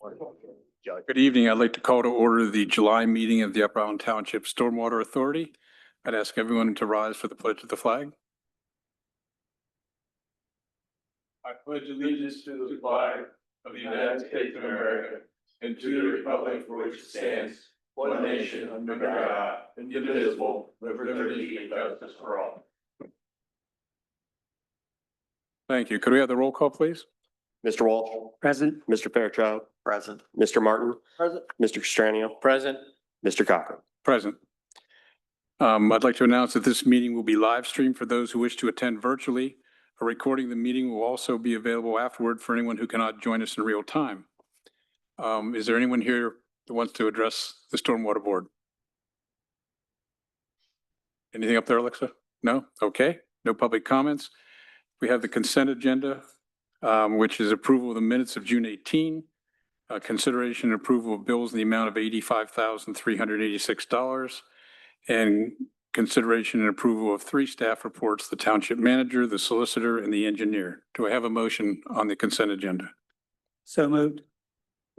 Good evening. I'd like to call to order the July meeting of the Upper Island Township Stormwater Authority. I'd ask everyone to rise for the pledge of the flag. I pledge allegiance to the flag of the United States of America and to the republic for which it stands, one nation under God, indivisible, with liberty and justice for all. Thank you. Could we have the roll call, please? Mr. Walsh. Present. Mr. Fairchild. Present. Mr. Martin. Present. Mr. Castranio. Present. Mr. Cochran. Present. I'd like to announce that this meeting will be live streamed for those who wish to attend virtually. A recording of the meeting will also be available afterward for anyone who cannot join us in real time. Is there anyone here that wants to address the Stormwater Board? Anything up there, Alexa? No? Okay. No public comments. We have the consent agenda, which is approval of the minutes of June 18, consideration and approval of bills in the amount of $85,386, and consideration and approval of 3 staff reports, the township manager, the solicitor, and the engineer. Do I have a motion on the consent agenda? So moved.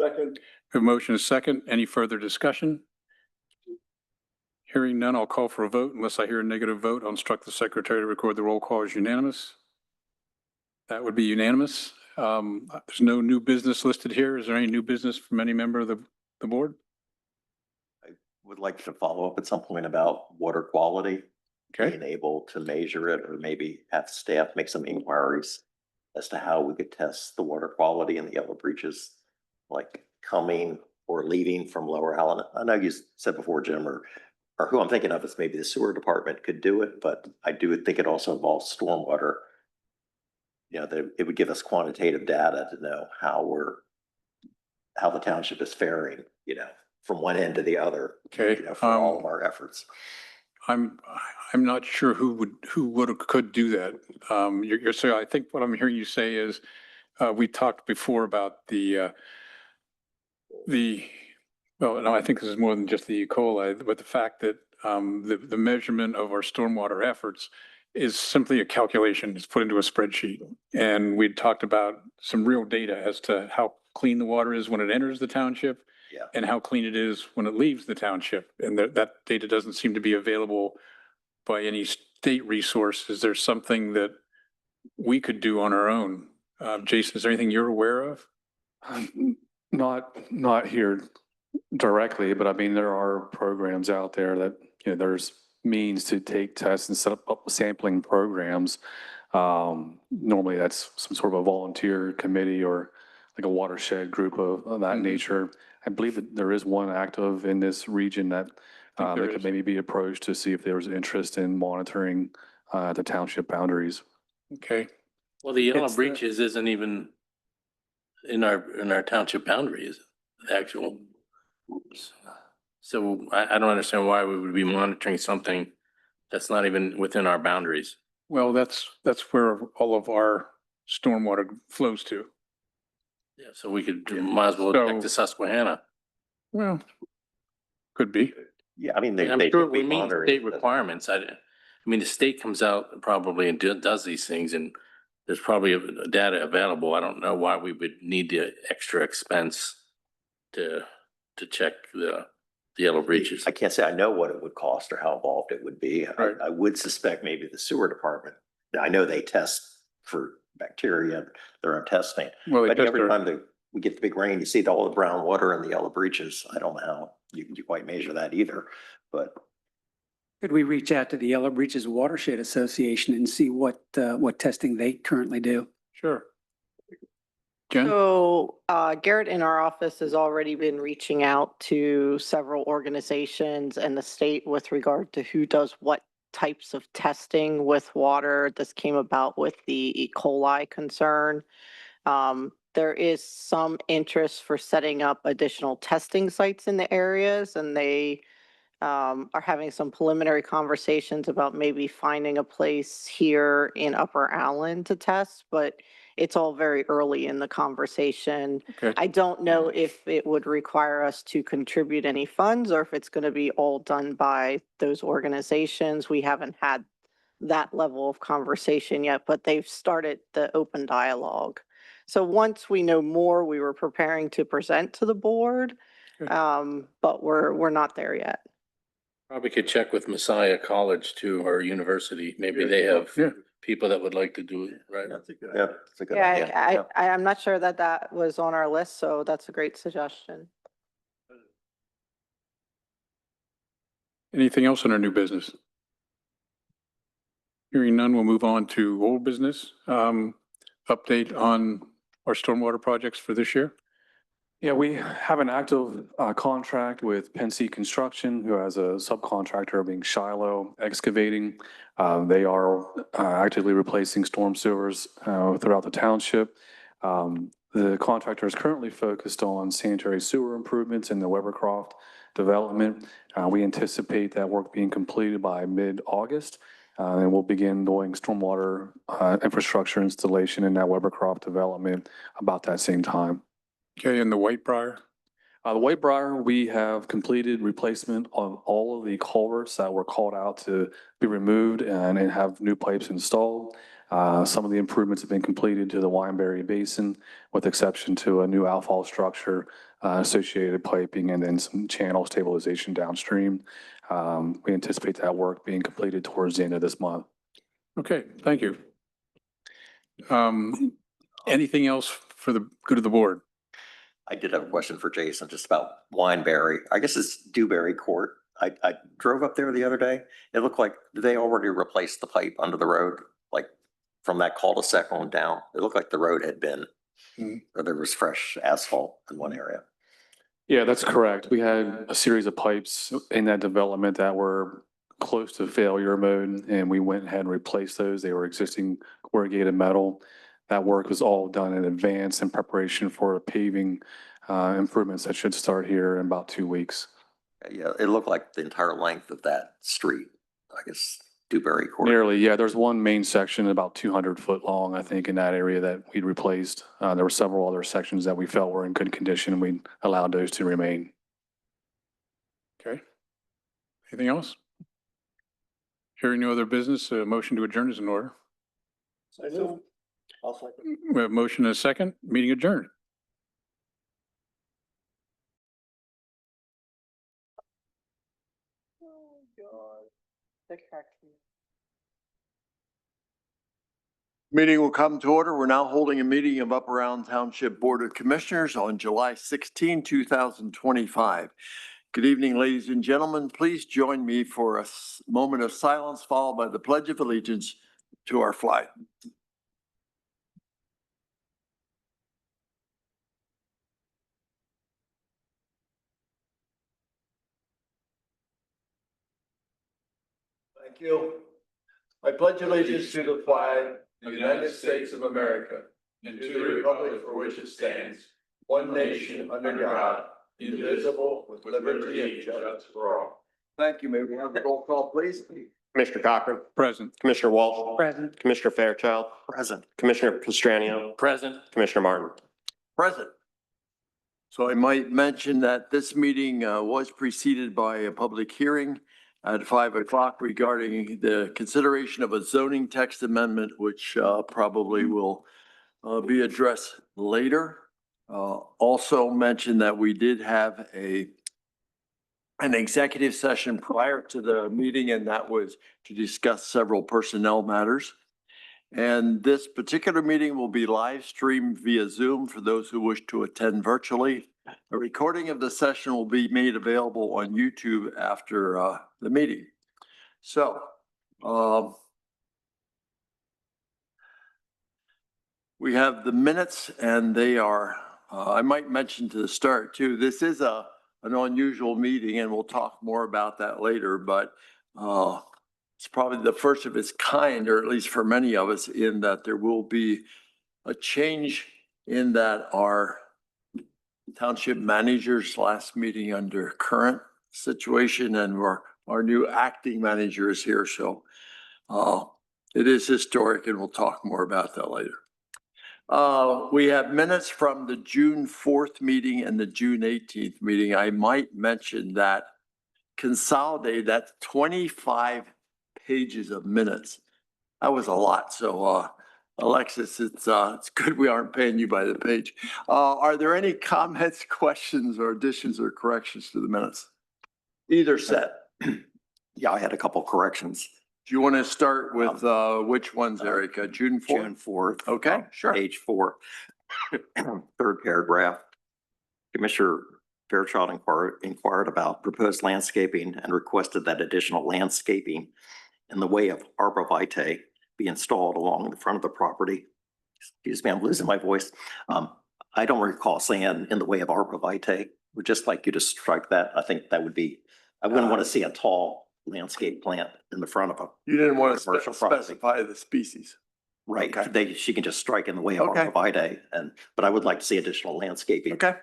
Second. A motion is second. Any further discussion? Hearing none, I'll call for a vote. Unless I hear a negative vote, I'll instruct the secretary to record the roll call as unanimous. That would be unanimous. There's no new business listed here. Is there any new business from any member of the board? I would like to follow up at some point about water quality. Okay. Being able to measure it, or maybe have staff make some inquiries as to how we could test the water quality in the yellow breaches, like coming or leaving from Lower Allen. I know you said before, Jim, or who I'm thinking of is maybe the sewer department could do it, but I do think it also involves stormwater. You know, it would give us quantitative data to know how the township is faring, you know, from one end to the other. Okay. You know, for all of our efforts. I'm not sure who would or could do that. You're saying, I think what I'm hearing you say is, we talked before about well, no, I think this is more than just the E. coli, but the fact that the measurement of our stormwater efforts is simply a calculation. It's put into a spreadsheet. And we talked about some real data as to how clean the water is when it enters the township. Yeah. And how clean it is when it leaves the township. And that data doesn't seem to be available by any state resource. Is there something that we could do on our own? Jason, is there anything you're aware of? Not here directly, but I mean, there are programs out there that, you know, there's means to take tests and set up sampling programs. Normally that's some sort of a volunteer committee or like a watershed group of that nature. I believe that there is one active in this region that that could maybe be approached to see if there was interest in monitoring the township boundaries. Okay. Well, the yellow breaches isn't even in our township boundaries, the actual. So I don't understand why we would be monitoring something that's not even within our boundaries. Well, that's where all of our stormwater flows to. Yeah, so we could, might as well check the Susquehanna. Well, could be. Yeah, I mean, I'm they sure could be we meet monitoring state requirements. I mean, the state comes out probably and does these things, and there's probably data available. I don't know why we would need the extra expense to check the yellow breaches. I can't say I know what it would cost or how involved it would be. Right. I would suspect maybe the sewer department. I know they test for bacteria, their own testing. Well, But every time we get the big rain, you see all the brown water in the yellow breaches. I don't know how you can quite measure that either, but. Could we reach out to the Yellow Breaches Watershed Association and see what testing they currently do? Sure. Jen? So Garrett in our office has already been reaching out to several organizations and the state with regard to who does what types of testing with water. This came about with the E. coli concern. There is some interest for setting up additional testing sites in the areas, and they are having some preliminary conversations about maybe finding a place here in Upper Allen to test, but it's all very early in the conversation. Okay. I don't know if it would require us to contribute any funds or if it's going to be all done by those organizations. We haven't had that level of conversation yet, but they've started the open dialogue. So once we know more, we were preparing to present to the board. Good. But we're not there yet. Probably could check with Messiah College too, or university. Maybe they have Yeah. people that would like to do it, right? That's a good, yeah, that's a good Yeah, idea. I'm not sure that that was on our list, so that's a great suggestion. Anything else in our new business? Hearing none, we'll move on to old business. Update on our stormwater projects for this year. Yeah, we have an active contract with Penn State Construction, who has a subcontractor being Shiloh Excavating. They are actively replacing storm sewers throughout the township. The contractor is currently focused on sanitary sewer improvements in the Webercroft development. We anticipate that work being completed by mid-August. And we'll begin doing stormwater infrastructure installation in that Webercroft development about that same time. Okay, and the Whitebriar. The Whitebriar, we have completed replacement of all of the culverts that were called out to be removed and have new pipes installed. Some of the improvements have been completed to the Wineberry Basin, with exception to a new outfall structure, associated piping, and then some channel stabilization downstream. We anticipate that work being completed towards the end of this month. Okay, thank you. Anything else for the good of the board? I did have a question for Jason, just about Wineberry. I guess it's Dewberry Court. I drove up there the other day. It looked like they already replaced the pipe under the road, like from that cul-de-sac on down. It looked like the road had been, or there was fresh asphalt in one area. Yeah, that's correct. We had a series of pipes in that development that were close to failure mode, and we went ahead and replaced those. They were existing corrugated metal. That work was all done in advance in preparation for paving improvements that should start here in about 2 weeks. Yeah, it looked like the entire length of that street, I guess, Dewberry Court. Nearly, yeah. There's one main section about 200 foot long, I think, in that area that we'd replaced. There were several other sections that we felt were in good condition, and we allowed those to remain. Okay. Anything else? Hearing no other business, a motion to adjourn is in order. We have a motion and a second, meeting adjourned. Oh, God. Meeting will come to order. We're now holding a meeting of Upper Island Township Board of Commissioners on July 16, 2025. Good evening, ladies and gentlemen. Please join me for a moment of silence, followed by the Pledge of Allegiance to our flag. Thank you. I pledge allegiance to the flag of the United States of America and to the republic for which it stands, one nation under God, indivisible, with liberty and justice for all. Thank you. May we have the roll call, please? Commissioner Cochran, Present. Commissioner Walsh, Present. Commissioner Fairchild, Present. Commissioner Pastrana, Present. Commissioner Martin. Present. So I might mention that this meeting was preceded by a public hearing at 5 o'clock regarding the consideration of a zoning text amendment, which probably will be addressed later. Also mention that we did have an executive session prior to the meeting, and that was to discuss several personnel matters. And this particular meeting will be live streamed via Zoom for those who wish to attend virtually. A recording of the session will be made available on YouTube after the meeting. So, we have the minutes, and they are, I might mention to the start too, this is an unusual meeting, and we'll talk more about that later, but it's probably the first of its kind, or at least for many of us, in that there will be a change in that our township manager's last meeting under current situation, and our new acting manager is here. So it is historic, and we'll talk more about that later. We have minutes from the June 4th meeting and the June 18th meeting. I might mention that consolidated, that's 25 pages of minutes. That was a lot. So Alexis, it's good we aren't paying you by the page. Are there any comments, questions, or additions or corrections to the minutes? Either set. Yeah, I had a couple corrections. Do you want to start with which ones, Eric? June 4th? June 4th. Okay, sure. Page 4, third paragraph. Commissioner Fairchild inquired about proposed landscaping and requested that additional landscaping in the way of arborvitae be installed along the front of the property. Excuse me, I'm losing my voice. I don't recall saying in the way of arborvitae. Would just like you to strike that. I think that would be, I wouldn't want to see a tall landscape plant in the front of a. You didn't want to Commercial property. specify the species. Right, Okay. she can just strike in the way of Okay. arborvitae, but I would like to see additional landscaping. Okay.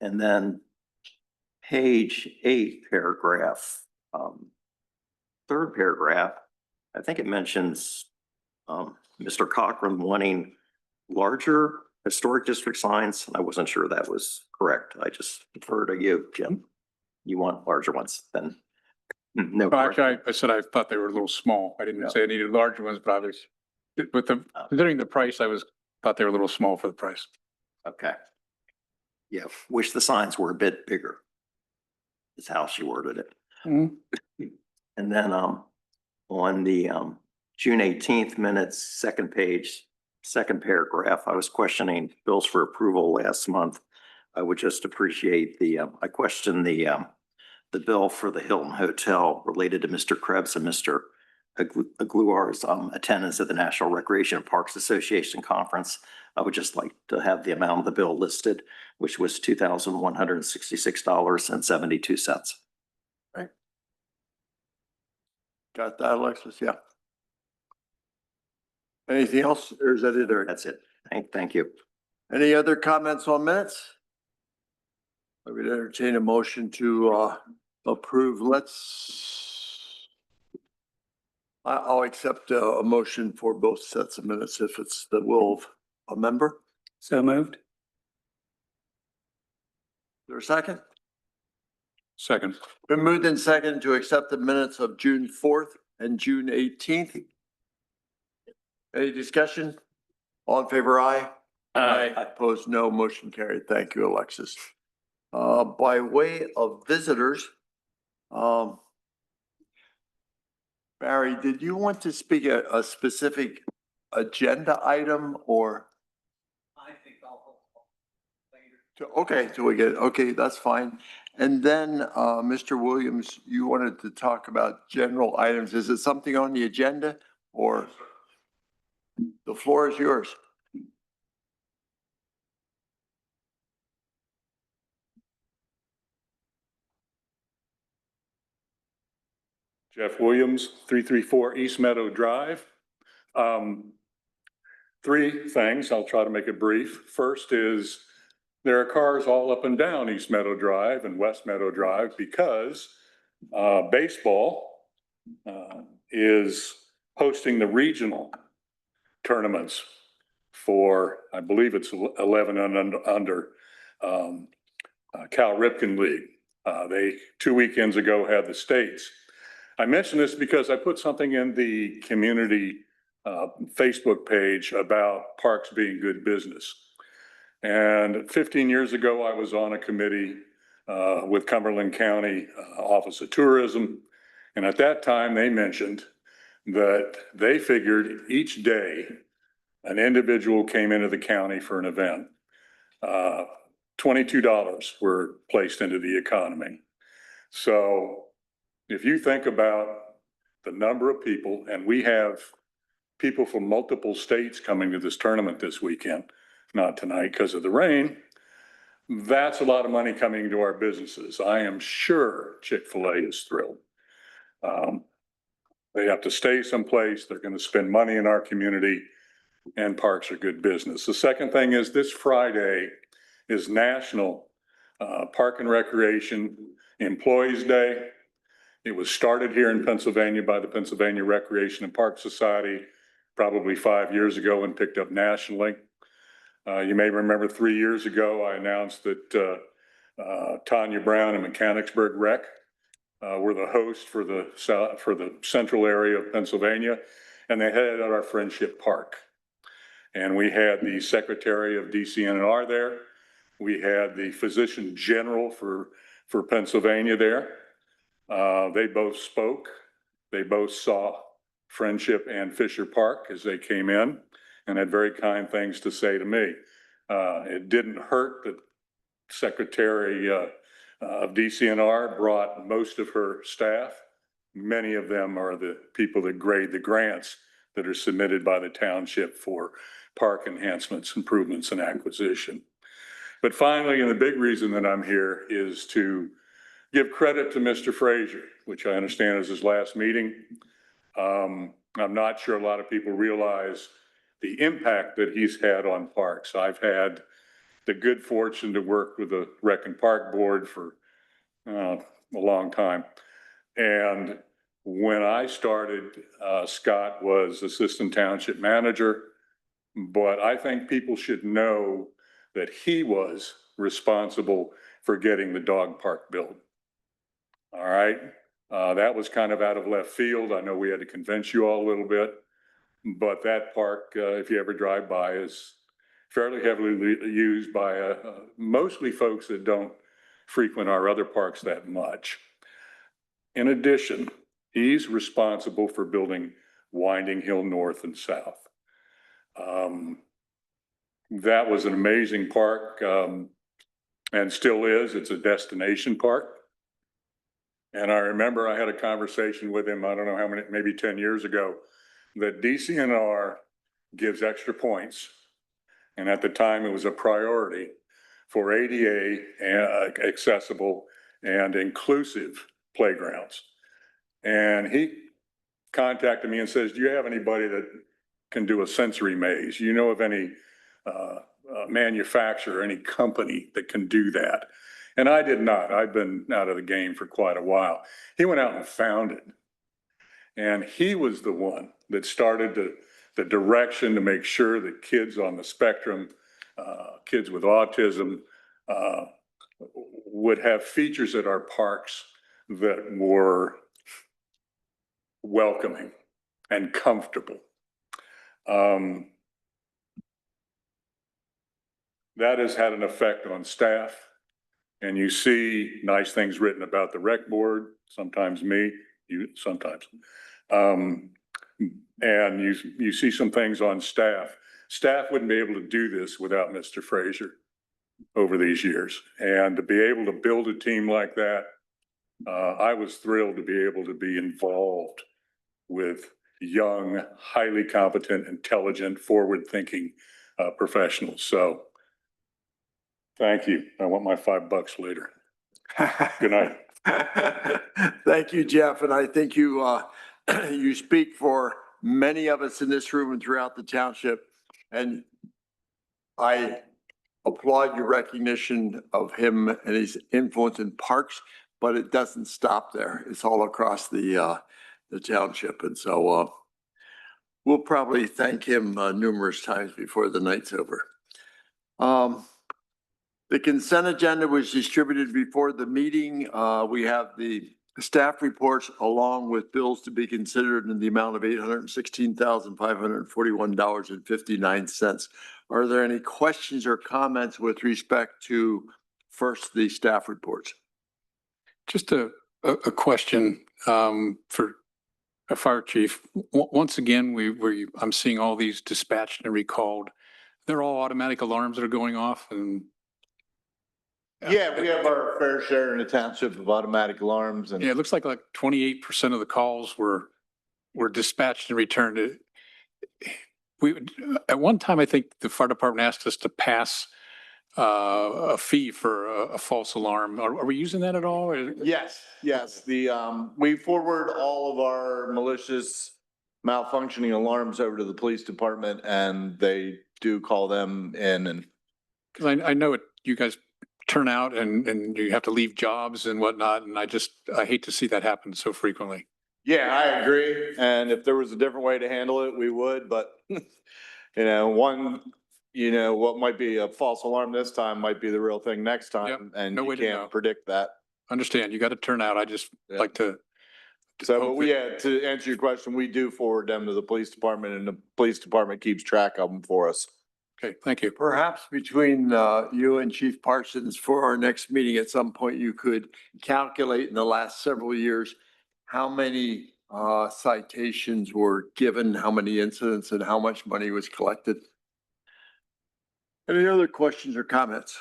And then page 8, paragraph, third paragraph, I think it mentions Mr. Cochran wanting larger historic district signs. I wasn't sure that was correct. I just defer to you, Jim. You want larger ones then? No. Well, actually, I said I thought they were a little small. I didn't Yeah. say I needed larger ones, but I was, with considering the price, thought they were a little small for the price. Okay. Yeah, wish the signs were a bit bigger. Is how she worded it. Mhm. And then on the June 18th minutes, second page, second paragraph, I was questioning bills for approval last month. I would just appreciate I questioned the bill for the Hilton Hotel related to Mr. Krebs and Mr. Agluar's attendance at the National Recreation and Parks Association Conference. I would just like to have the amount of the bill listed, which was $2,166.72. Got that, Alexis? Yeah. Anything else, or is that it, Eric? That's it. Thank you. Any other comments on minutes? I would entertain a motion to approve. I'll accept a motion for both sets of minutes if it's the will of a member. So moved. Is there a second? Second. Been moved in second to accept the minutes of June 4th and June 18th. Any discussion? All in favor, aye. Opposed, no. Motion carried. Thank you, Alexis. By way of visitors, Barry, did you want to speak a specific agenda item or? I think I'll later. Okay, till we get, okay, that's fine. And then, Mr. Williams, you wanted to talk about general items. Is it something on the agenda or? The floor is yours. Jeff Williams, 334 East Meadow Drive. Three things, I'll try to make it brief. First is there are cars all up and down East Meadow Drive and West Meadow Drive because baseball is hosting the regional tournaments for, I believe it's 11 and under Cal Ripken League. They 2 weekends ago had the states. I mention this because I put something in the community Facebook page about parks being good business. And 15 years ago, I was on a committee with Cumberland County Office of Tourism. And at that time, they mentioned that they figured each day an individual came into the county for an event. $22 were placed into the economy. So if you think about the number of people, and we have people from multiple states coming to this tournament this weekend, not tonight because of the rain, that's a lot of money coming into our businesses. I am sure Chick-fil-A is thrilled. They have to stay someplace. They're going to spend money in our community, and parks are good business. The second thing is this Friday is National Park and Recreation Employees Day. It was started here in Pennsylvania by the Pennsylvania Recreation and Park Society probably 5 years ago and picked up nationally. You may remember 3 years ago, I announced that Tanya Brown and Mechanicsburg Rec were the host for the central area of Pennsylvania. and they had it at our Friendship Park. And we had the Secretary of DCNR there. We had the Physician General for Pennsylvania there. They both spoke. They both saw Friendship and Fisher Park as they came in and had very kind things to say to me. It didn't hurt that Secretary of DCNR brought most of her staff. Many of them are the people that grade the grants that are submitted by the township for park enhancements, improvements, and acquisition. But finally, and the big reason that I'm here is to give credit to Mr. Frazier, which I understand is his last meeting. I'm not sure a lot of people realize the impact that he's had on parks. I've had the good fortune to work with the Rec and Park Board for a long time. And when I started, Scott was Assistant Township Manager, but I think people should know that he was responsible for getting the dog park built. All right. That was kind of out of left field. I know we had to convince you all a little bit, but that park, if you ever drive by, is fairly heavily used by mostly folks that don't frequent our other parks that much. In addition, he's responsible for building Winding Hill North and South. That was an amazing park, and still is. It's a destination park. And I remember I had a conversation with him, I don't know how many, maybe 10 years ago, that DCNR gives extra points. And at the time it was a priority for ADA accessible and inclusive playgrounds. And he contacted me and says, do you have anybody that can do a sensory maze? You know of any manufacturer, any company that can do that? And I did not. I've been out of the game for quite a while. He went out and found it. And he was the one that started the direction to make sure that kids on the spectrum, kids with autism, would have features at our parks that were welcoming and comfortable. That has had an effect on staff. And you see nice things written about the rec board, sometimes me, you sometimes. And you see some things on staff. Staff wouldn't be able to do this without Mr. Frazier over these years. And to be able to build a team like that, I was thrilled to be able to be involved with young, highly competent, intelligent, forward-thinking professionals. So thank you. I want my $5 later. Good night. Thank you, Jeff. And I think you, you speak for many of us in this room and throughout the township. And I applaud your recognition of him and his influence in parks, but it doesn't stop there. It's all across the township. And so we'll probably thank him numerous times before the night's over. The consent agenda was distributed before the meeting. We have the staff reports along with bills to be considered in the amount of $816,541.59. Are there any questions or comments with respect to first the staff reports? Just a question for a fire chief. Once again, I'm seeing all these dispatched and recalled. They're all automatic alarms that are going off and. Yeah, we have our fair share in the township of automatic alarms and. Yeah, it looks like 28% of the calls were dispatched and returned. At one time, I think the fire department asked us to pass a fee for a false alarm. Are we using that at all? Yes, we forward all of our malicious malfunctioning alarms over to the police department and they do call them in and. Because I know you guys turn out and you have to leave jobs and whatnot. And I hate to see that happen so frequently. Yeah, I agree. And if there was a different way to handle it, we would, but what might be a false alarm this time might be the real thing next time. Yep. And No you way to know. can't predict that. Understand. You got to turn out. I just like to So, but we, hopefully- to answer your question, we do forward them to the police department and the police department keeps track of them for us. Okay, thank you. Perhaps between you and Chief Parsons for our next meeting, at some point, you could calculate in the last several years how many citations were given, how many incidents, and how much money was collected. Any other questions or comments?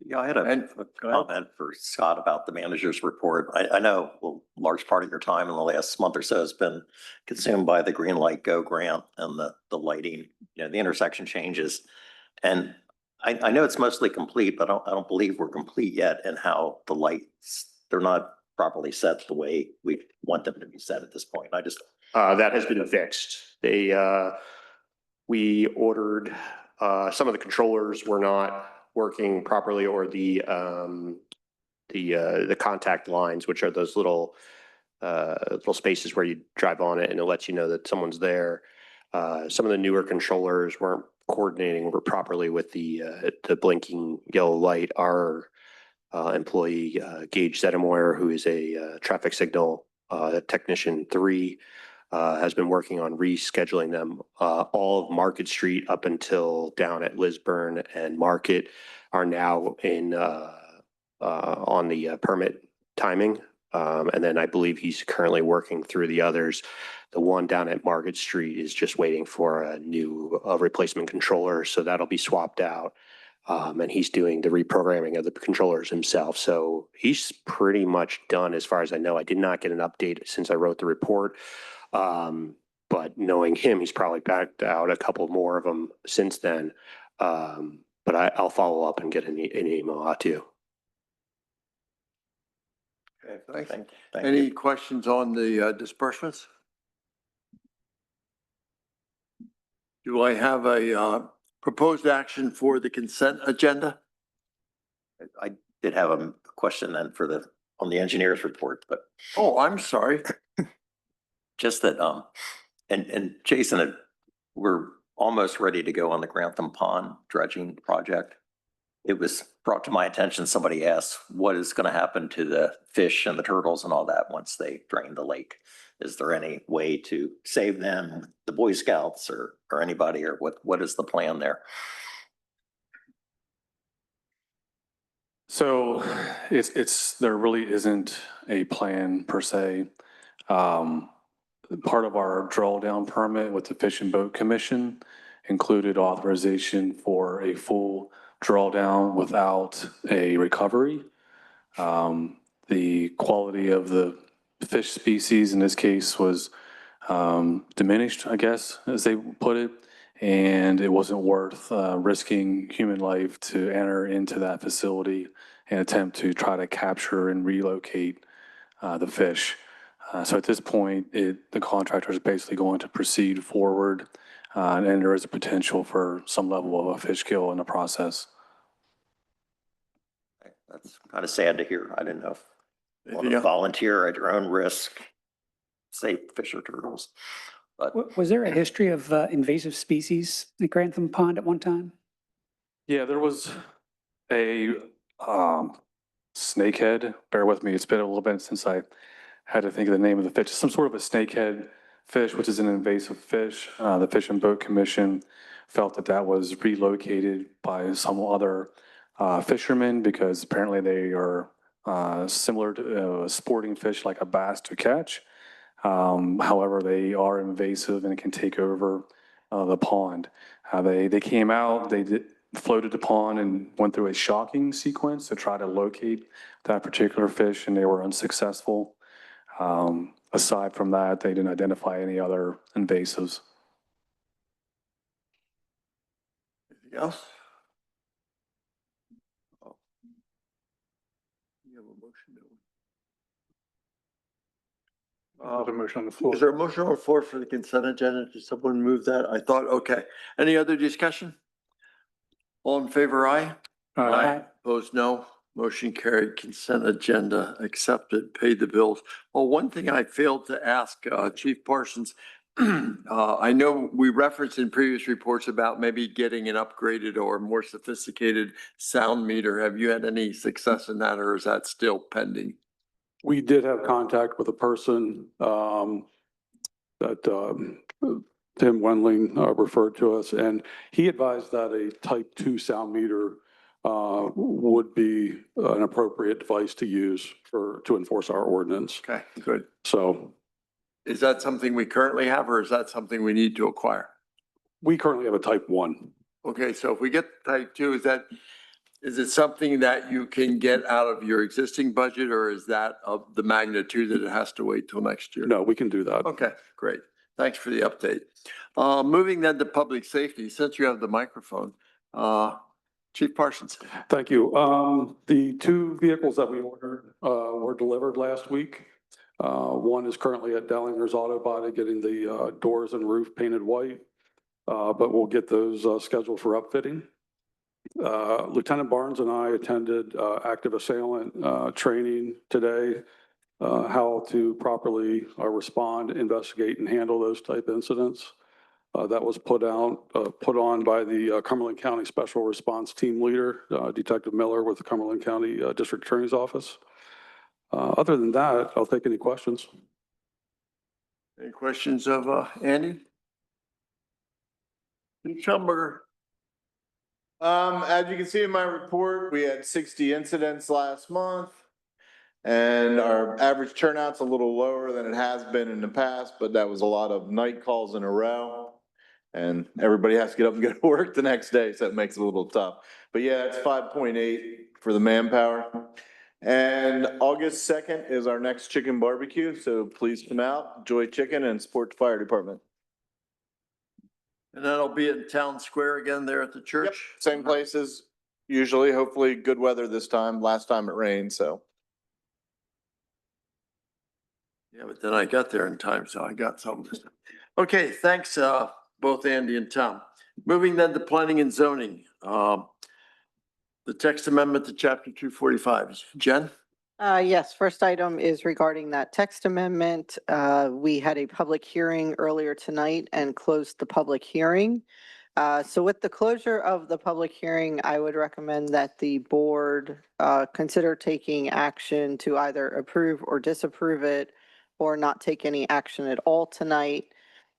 Yeah, I had a And go ahead. comment for Scott about the manager's report. I know a large part of your time in the last month or so has been consumed by the Green Light Go grant and the lighting, the intersection changes. And I know it's mostly complete, but I don't believe we're complete yet in how the lights, they're not properly set the way we want them to be set at this point. That has been fixed. We ordered, some of the controllers were not working properly, or the contact lines, which are those little spaces where you drive on it and it lets you know that someone's there. Some of the newer controllers weren't coordinating properly with the blinking yellow light. Our employee, Gage Zedemoyer, who is a traffic signal technician 3, has been working on rescheduling them. All of Market Street up until down at Lisburn and Market are now in on the permit timing. And then I believe he's currently working through the others. The one down at Market Street is just waiting for a new replacement controller, so that'll be swapped out. And he's doing the reprogramming of the controllers himself. So he's pretty much done as far as I know. I did not get an update since I wrote the report. But knowing him, he's probably backed out a couple more of them since then. But I'll follow up and get an email out to you. Okay, thanks. Thank Any you. questions on the disbursements? Do I have a proposed action for the consent agenda? I did have a question then on the engineer's report, but Oh, I'm sorry. just that, and Jason, we're almost ready to go on the Grantham Pond dredging project. It was brought to my attention, somebody asked, what is going to happen to the fish and the turtles and all that once they drain the lake? Is there any way to save them, the Boy Scouts or anybody, or what is the plan there? So there really isn't a plan per se. Part of our drawdown permit with the Fish and Boat Commission included authorization for a full drawdown without a recovery. The quality of the fish species in this case was diminished, I guess, as they put it, and it wasn't worth risking human life to enter into that facility and attempt to try to capture and relocate the fish. So at this point, the contractor is basically going to proceed forward, and there is a potential for some level of a fish kill in the process. That's kind of sad to hear. I didn't know if you want Yeah. to volunteer at your own risk, save fish or turtles. But Was there a history of invasive species at Grantham Pond at one time? Yeah, there was a snakehead. Bear with me, it's been a little bit since I had to think of the name of the fish. Some sort of a snakehead fish, which is an invasive fish. The Fish and Boat Commission felt that was relocated by some other fishermen because apparently they are similar to a sporting fish like a bass to catch. However, they are invasive and can take over the pond. They came out, floated the pond and went through a shocking sequence to try to locate that particular fish, and they were unsuccessful. Aside from that, they didn't identify any other invasives. Anything else? You have a motion, don't we? Another motion on the floor. Is there a motion on the floor for the consent agenda? Did someone move that? I thought, okay. Any other discussion? All in favor, aye? Aye. Opposed, no. Motion carried. Consent agenda accepted. Paid the bills. Well, one thing I failed to ask Chief Parsons, I know we referenced in previous reports about maybe getting an upgraded or more sophisticated sound meter. Have you had any success in that, or is that still pending? We did have contact with a person that Tim Wendling referred to us, and he advised that a type 2 sound meter would be an appropriate device to use to enforce our ordinance. Okay, good. So Is that something we currently have, or is that something we need to acquire? we currently have a type 1. Okay, so if we get type 2, is it something that you can get out of your existing budget, or is that of the magnitude that it has to wait till next year? No, we can do that. Okay, great. Thanks for the update. Moving then to public safety, since you have the microphone, Chief Parsons. Thank you. The 2 vehicles that we ordered were delivered last week. One is currently at Dellinger's Auto Body getting the doors and roof painted white, but we'll get those scheduled for upfitting. Lieutenant Barnes and I attended active assailant training today, how to properly respond, investigate, and handle those type incidents. That was put on by the Cumberland County Special Response Team Leader, Detective Miller with the Cumberland County District Attorney's Office. Other than that, I'll take any questions. Any questions of Andy? Schumberger. As you can see in my report, we had 60 incidents last month. And our average turnout's a little lower than it has been in the past, but that was a lot of night calls in a row. And everybody has to get up and go to work the next day, so it makes it a little tough. But yeah, it's 5.8 for the manpower. And August 2nd is our next chicken barbecue, so please come out, enjoy chicken, and support the fire department. And that'll be in Town Square again there at the church? Yep, same places, usually, hopefully good weather this time. Last time it rained, so. Yeah, but then I got there in time, so I got some. Okay, thanks, both Andy and Tom. Moving then to planning and zoning. The text amendment to chapter 245. Jen? Yes, first item is regarding that text amendment. We had a public hearing earlier tonight and closed the public hearing. So with the closure of the public hearing, I would recommend that the board consider taking action to either approve or disapprove it, or not take any action at all tonight.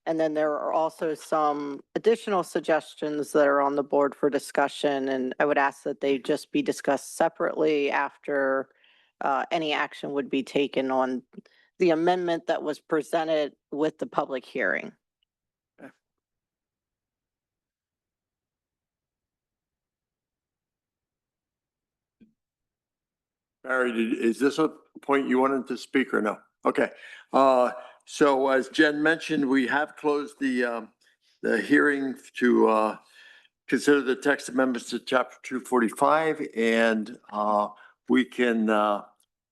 And then there are also some additional suggestions that are on the board for discussion, and I would ask that they just be discussed separately after any action would be taken on the amendment that was presented with the public hearing. Barry, is this a point you wanted to speak or no? Okay. So as Jen mentioned, we have closed the hearing to consider the text amendments to chapter 245, and we can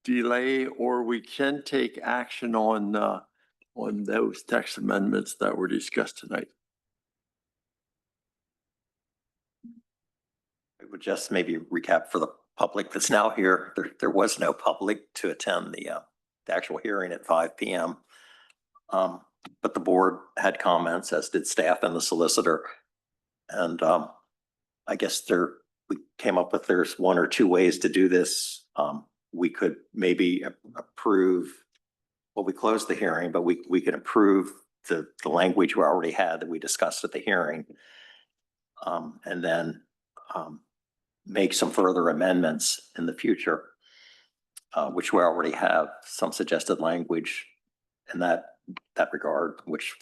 delay or we can take action on those text amendments that were discussed tonight. I would just maybe recap for the public that's now here. There was no public to attend the actual hearing at 5 p.m. But the board had comments, as did staff and the solicitor. And I guess we came up with there's 1 or 2 ways to do this. We could maybe approve, well, we closed the hearing, but we could approve the language we already had that we discussed at the hearing. And then make some further amendments in the future, which we already have some suggested language in that regard, which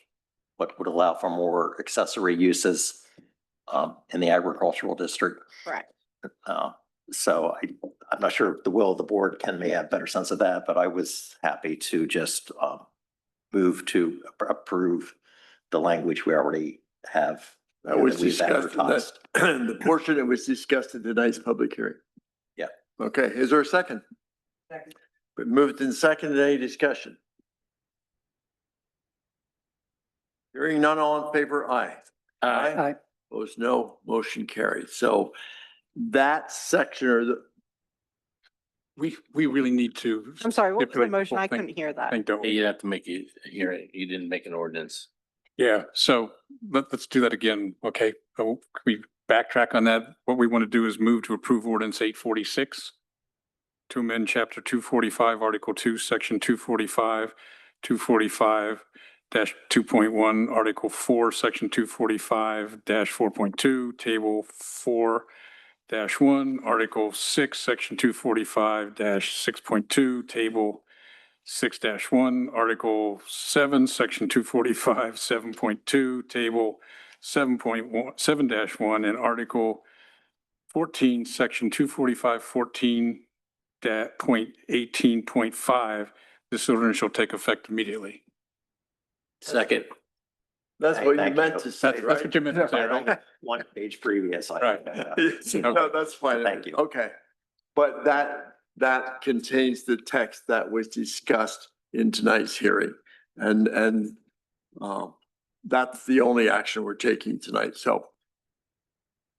would allow for more accessory uses in the agricultural district. Correct. So I'm not sure if the will of the board may have a better sense of that, but I was happy to just move to approve the language we already have. That was we've discussed, the portion that was discussed at tonight's public hearing. Yeah. Okay, is there a second? Second. But moved and seconded, any discussion? Hearing none, all in favor, aye. Aye. Opposed, no, motion carried. So that section or We really need to. I'm sorry, what was the stipulate motion? whole I thing. couldn't hear that. Don't we? You have to make it hearing. You didn't make an ordinance. Yeah, so let's do that again. Okay, so can we backtrack on that? What we want to do is move to approve ordinance 846. to amend Chapter 245, Article 2, Section 245, 245-2.1, Article 4, Section 245-4.2, Table 4-1, Article 6, Section 245-6.2, Table 6-1, Article 7, Section 245, 7.2, Table 7.1, 7-1, and Article 14, Section 245, 14.18.5. This ordinance shall take effect immediately. Second. That's what you Thank meant you. to say, That's right? what you meant to say, right? One page previous. Right. No, that's fine. Thank you. Okay. But that contains the text that was discussed in tonight's hearing. And that's the only action we're taking tonight. So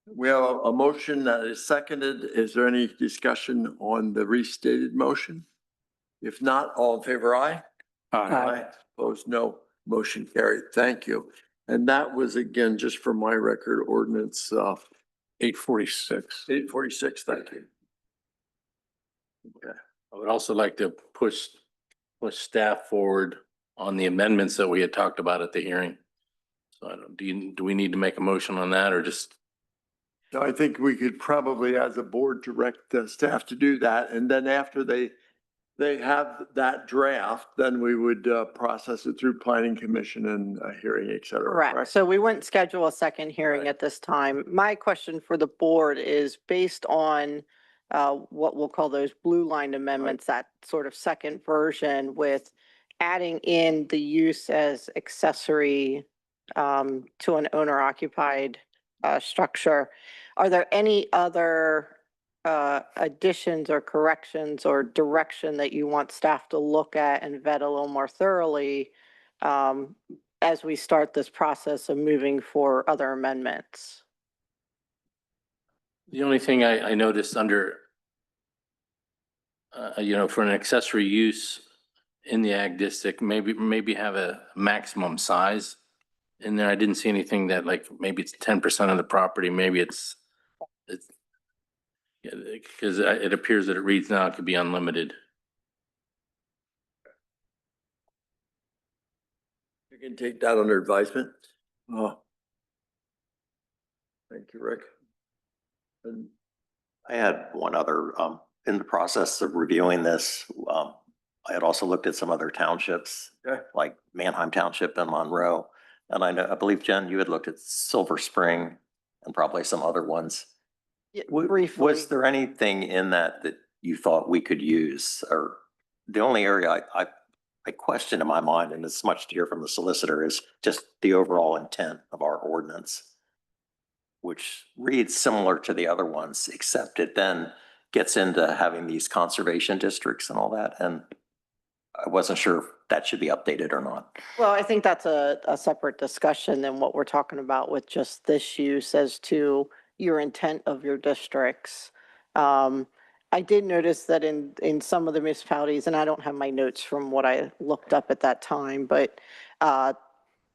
we have a motion that is seconded. Is there any discussion on the restated motion? If not, all in favor, aye? Aye. Opposed, no. Motion carried. Thank you. And that was, again, just for my record, ordinance 846. 846. Thank you. Okay. I would also like to push staff forward on the amendments that we had talked about at the hearing. So I don't, do we need to make a motion on that or just? So I think we could probably, as a board, direct the staff to do that. And then after they have that draft, then we would process it through planning commission and a hearing, et cetera. Correct. So we wouldn't schedule a second hearing at this time. My question for the board is based on what we'll call those blue line amendments, that sort of second version with adding in the use as accessory to an owner occupied structure. Are there any other additions or corrections or direction that you want staff to look at and vet a little more thoroughly as we start this process of moving for other amendments? The only thing I noticed under, for an accessory use in the ag district, maybe have a maximum size in there. I didn't see anything that like, maybe it's 10% of the property, maybe it's, yeah, because it appears that it reads now it could be unlimited. You can take that under advisement. Oh. Thank you, Rick. And I had one other, in the process of reviewing this, I had also looked at some other townships, Okay. like Manheim Township and Monroe. And I believe, Jen, you had looked at Silver Spring and probably some other ones. Yeah, Was briefly. there anything in that you thought we could use? Or the only area I question in my mind, and it's much to hear from the solicitor, is just the overall intent of our ordinance, which reads similar to the other ones, except it then gets into having these conservation districts and all that. And I wasn't sure if that should be updated or not. Well, I think that's a separate discussion than what we're talking about with just this use as to your intent of your districts. I did notice that in some of the municipalities, and I don't have my notes from what I looked up at that time, but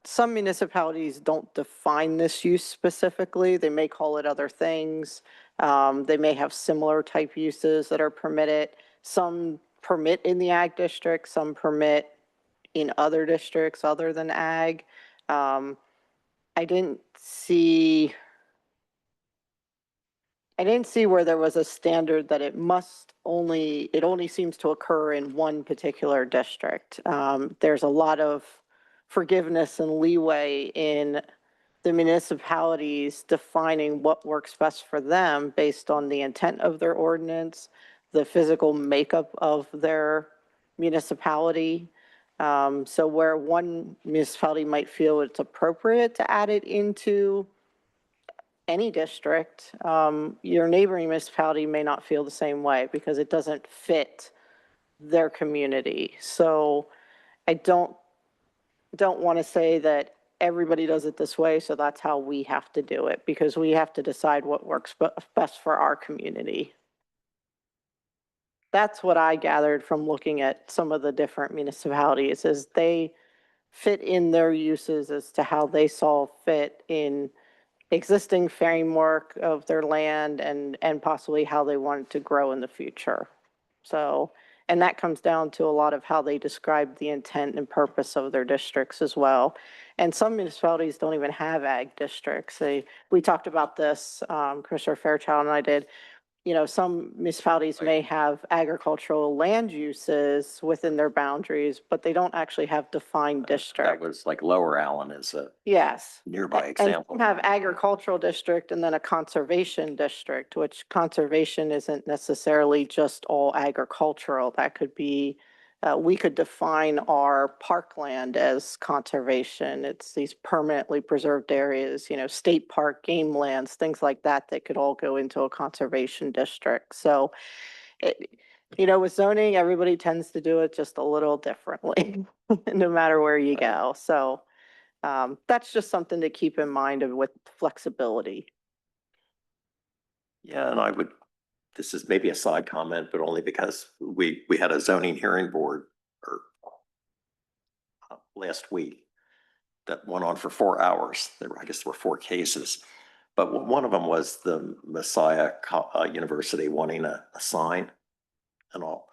some municipalities don't define this use specifically. They may call it other things. They may have similar type uses that are permitted. Some permit in the ag district, some permit in other districts other than ag. I didn't see where there was a standard that it only seems to occur in one particular district. There's a lot of forgiveness and leeway in the municipalities defining what works best for them based on the intent of their ordinance, the physical makeup of their municipality. So where one municipality might feel it's appropriate to add it into any district, your neighboring municipality may not feel the same way because it doesn't fit their community. So I don't want to say that everybody does it this way, so that's how we have to do it, because we have to decide what works best for our community. That's what I gathered from looking at some of the different municipalities, is they fit in their uses as to how they saw fit in existing framework of their land and possibly how they wanted to grow in the future. So, and that comes down to a lot of how they describe the intent and purpose of their districts as well. And some municipalities don't even have ag districts. We talked about this, Commissioner Fairchild and I did. You know, some municipalities may have agricultural land uses within their boundaries, but they don't actually have defined That districts. was like Lower Allen is a Yes. nearby And example. some have agricultural district and then a conservation district, which conservation isn't necessarily just all agricultural. That could be, we could define our parkland as conservation. It's these permanently preserved areas, you know, state park, game lands, things like that, that could all go into a conservation district. So, you know, with zoning, everybody tends to do it just a little differently, no matter where you go. So, that's just something to keep in mind with flexibility. Yeah, and I would, this is maybe a side comment, but only because we had a zoning hearing board or last week that went on for 4 hours. I guess there were 4 cases. But one of them was the Messiah University wanting a sign and all.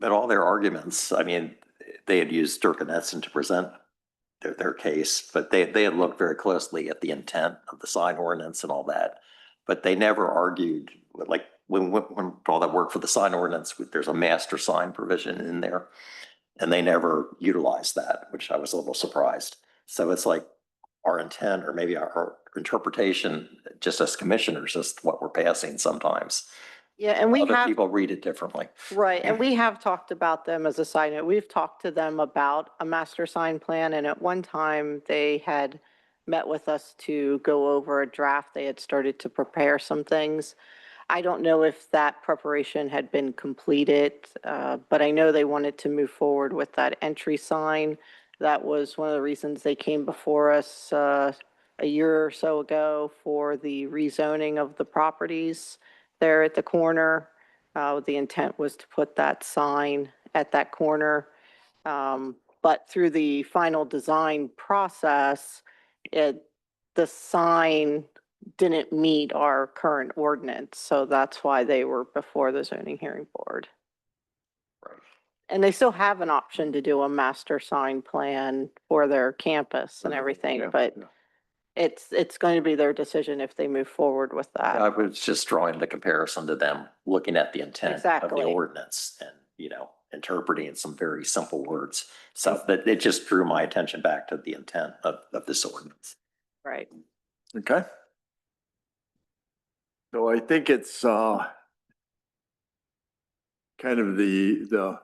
But all their arguments, I mean, they had used Dirk and Edson to present their case, but they had looked very closely at the intent of the sign ordinance and all that. But they never argued, like when all that work for the sign ordinance, there's a master sign provision in there. And they never utilized that, which I was a little surprised. So it's like our intent or maybe our interpretation, just as commissioners, is what we're passing sometimes. Yeah, and we Other have, people read it differently. right, and we have talked about them as a side note. We've talked to them about a master sign plan, and at one time they had met with us to go over a draft. They had started to prepare some things. I don't know if that preparation had been completed, but I know they wanted to move forward with that entry sign. That was one of the reasons they came before us a year or so ago for the rezoning of the properties there at the corner. The intent was to put that sign at that corner. But through the final design process, the sign didn't meet our current ordinance, so that's why they were before the zoning hearing board. Right. And they still have an option to do a master sign plan for their campus and Yeah, everything, but yeah. it's going to be their decision if they move forward with that. I was just drawing the comparison to them, looking at the intent of Exactly. the ordinance and, you know, interpreting some very simple words. So that it just drew my attention back to the intent of this ordinance. Right. Okay. So I think it's kind of the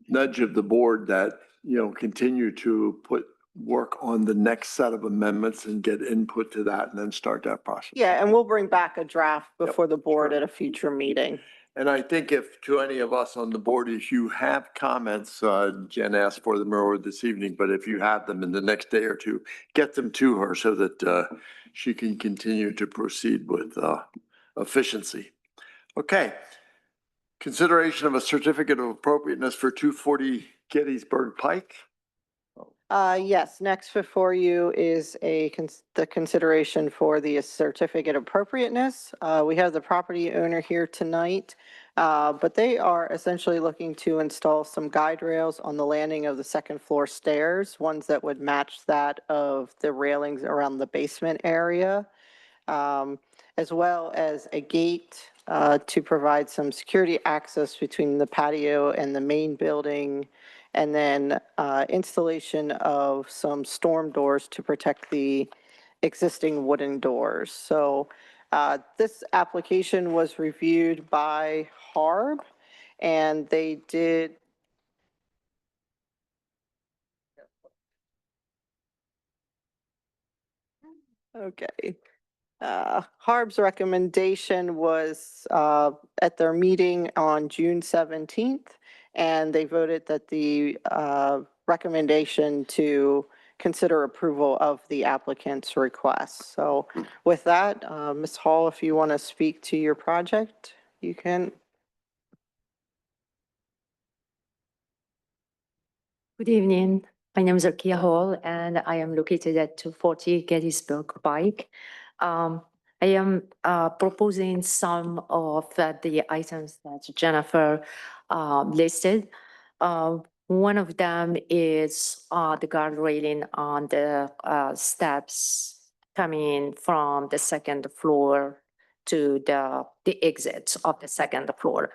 nudge of the board that, you know, continue to work on the next set of amendments and get input to that and then start that process. Yeah, and we'll bring back a draft before the board at a future meeting. And I think if to any of us on the board, if you have comments, Jen asked for them earlier this evening, but if you have them in the next day or two, get them to her so that she can continue to proceed with efficiency. Okay. Consideration of a certificate of appropriateness for 240 Gettysburg Pike. Yes, next before you is the consideration for the certificate of appropriateness. We have the property owner here tonight, but they are essentially looking to install some guide rails on the landing of the second floor stairs, ones that would match that of the railings around the basement area, as well as a gate to provide some security access between the patio and the main building, and then installation of some storm doors to protect the existing wooden doors. So this application was reviewed by HARB, and they did. Okay. HARB's recommendation was at their meeting on June 17th, and they voted that the recommendation to consider approval of the applicant's request. So with that, Ms. Hall, if you want to speak to your project, you can. Good evening. My name is Akia Hall, and I am located at 240 Gettysburg Pike. I am proposing some of the items that Jennifer listed. One of them is the guard railing on the steps coming from the second floor to the exit of the second floor.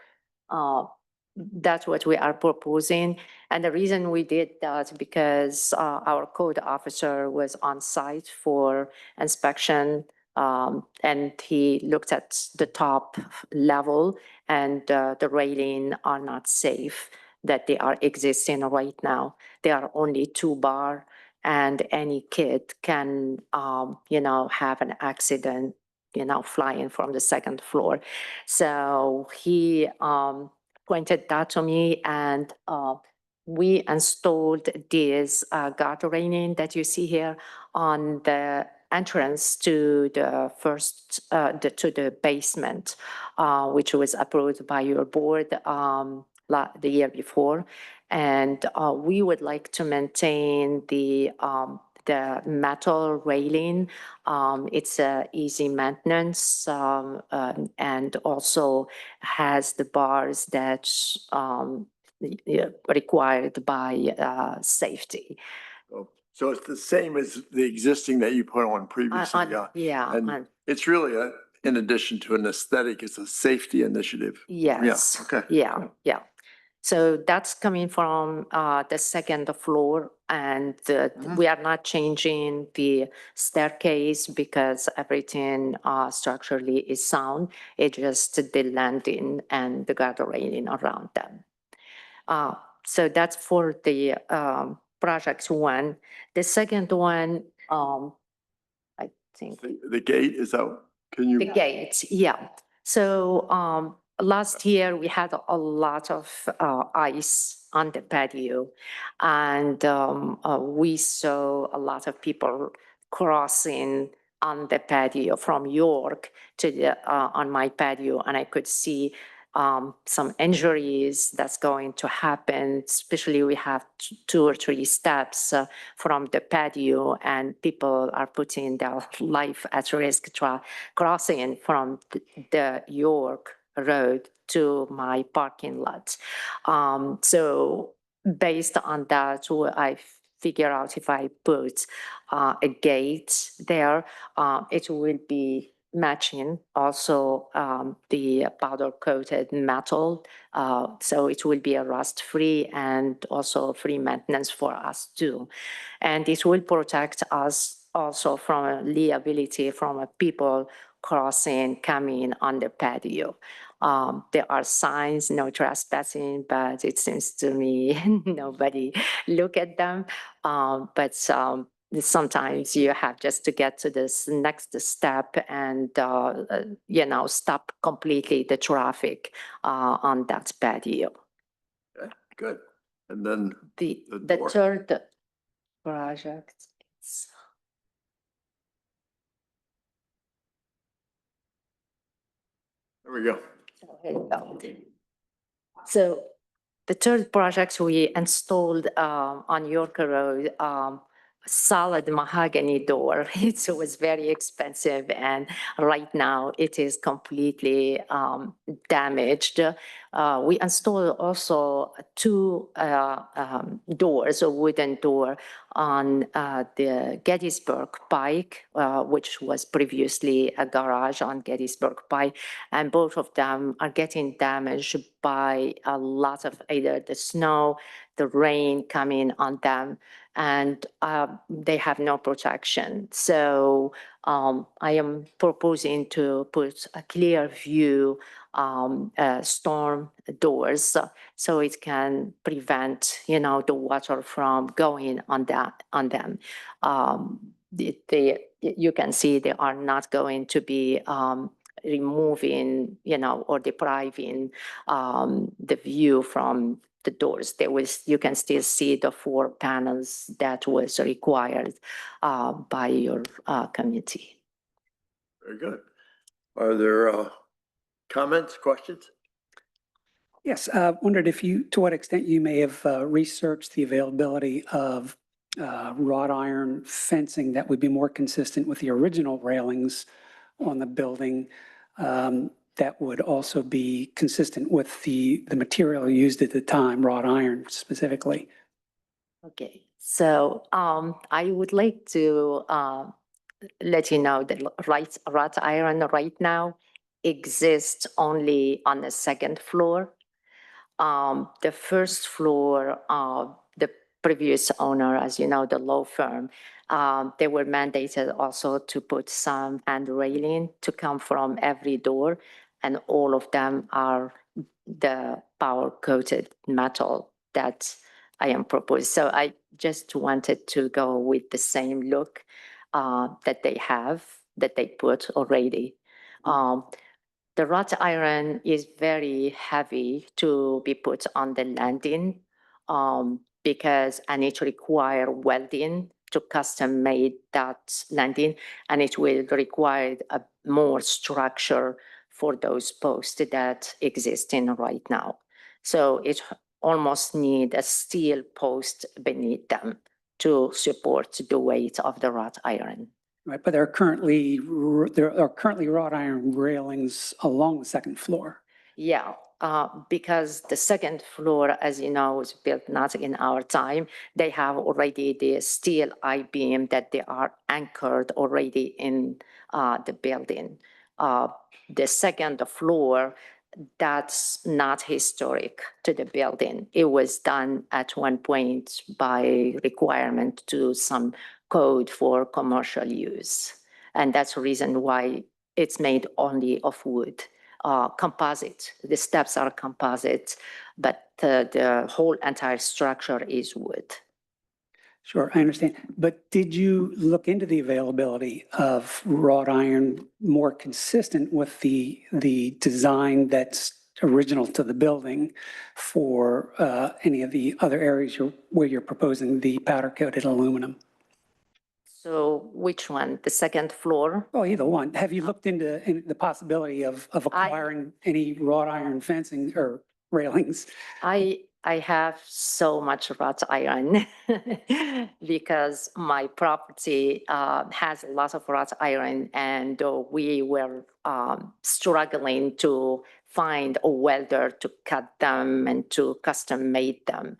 That's what we are proposing. And the reason we did that because our code officer was on site for inspection. And he looked at the top level and the railing are not safe that they are existing right now. They are only 2-bar and any kid can, have an accident, flying from the second floor. So he pointed that to me and we installed this guard railing that you see here on the entrance to the to the basement, which was approved by your board the year before. And we would like to maintain the metal railing. It's easy maintenance and also has the bars that required by safety. So it's the same as the existing that you put on previously. Yeah. And it's really in addition to an aesthetic, it's a safety initiative. Yes. Okay. Yeah. So that's coming from the second floor and we are not changing the staircase because everything structurally is sound. It's just the landing and the guard railing around them. So that's for the project one. The second one, I think. The gate is out. Can you? The gates, yeah. So last year we had a lot of ice on the patio and we saw a lot of people crossing on the patio from York to the on my patio and I could see some injuries that's going to happen, especially we have 2 or 3 steps from the patio and people are putting their life at risk crossing from the York Road to my parking lot. So based on that, I figure out if I put a gate there, it will be matching also the powder coated metal. So it will be a rust free and also free maintenance for us too. And it will protect us also from liability from people crossing, coming on the patio. There are signs, no trespassing, but it seems to me nobody look at them. But sometimes you have just to get to this next step and, stop completely the traffic on that patio. Okay, good. And then The door. third project is. There we go. So the third project we installed on York Road, solid mahogany door. It was very expensive and right now it is completely damaged. We installed also 2 doors, a wooden door on the Gettysburg Pike, which was previously a garage on Gettysburg Pike, and both of them are getting damaged by a lot of either the snow, the rain coming on them, and they have no protection. So I am proposing to put a clear view storm doors so it can prevent, the water from going on them. You can see they are not going to be removing, or depriving the view from the doors. You can still see the 4 panels that was required by your committee. Very good. Are there comments, questions? Yes, wondered to what extent you may have researched the availability of wrought iron fencing that would be more consistent with the original railings on the building that would also be consistent with the material used at the time, wrought iron specifically. Okay, so I would like to let you know that wrought iron right now exists only on the second floor. The first floor, the previous owner, as you know, the law firm, they were mandated also to put some hand railing to come from every door, and all of them are the power coated metal that I am proposing. So I just wanted to go with the same look that they have, that they put already. The wrought iron is very heavy to be put on the landing because and it require welding to custom made that landing, and it will require a more structure for those posts that exist in right now. So it almost need a steel post beneath them to support the weight of the wrought iron. Right, but there are currently wrought iron railings along the second floor. Yeah, because the second floor, as you know, was built not in our time. They have already the steel I-beam that they are anchored already in the building. The second floor, that's not historic to the building. It was done at one point by requirement to some code for commercial use. And that's the reason why it's made only of wood. Composite, the steps are composite, but the whole entire structure is wood. Sure, I understand. But did you look into the availability of wrought iron more consistent with the design that's original to the building for any of the other areas where you're proposing the powder coated aluminum? So which one? The second floor? Oh, either one. Have you looked into the possibility of acquiring any wrought iron fencing or railings? I have so much wrought iron because my property has a lot of wrought iron, and we were struggling to find a welder to cut them and to custom made them.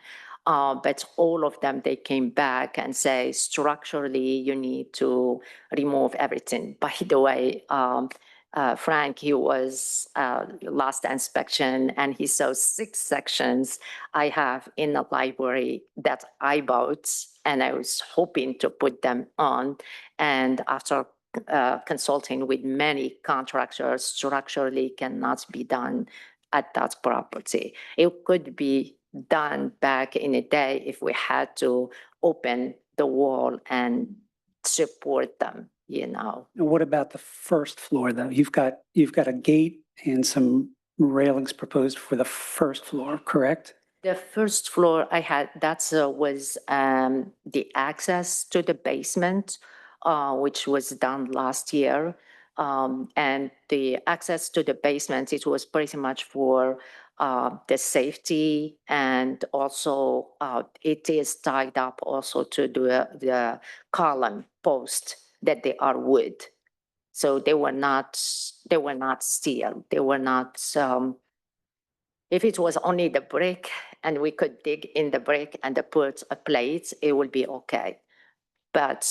But all of them, they came back and say, structurally, you need to remove everything. By the way, Frank, he was last inspection and he saw 6 sections I have in the library that I bought, and I was hoping to put them on. And after consulting with many contractors, structurally cannot be done at that property. It could be done back in the day if we had to open the wall and support them, you know. And what about the first floor, though? You've got a gate and some railings proposed for the first floor, correct? The first floor I had, that was the access to the basement, which was done last year. And the access to the basement, it was pretty much for the safety, and also it is tied up also to the column post that they are wood. So they were not steel. They were not, if it was only the brick and we could dig in the brick and put a plate, it would be okay. But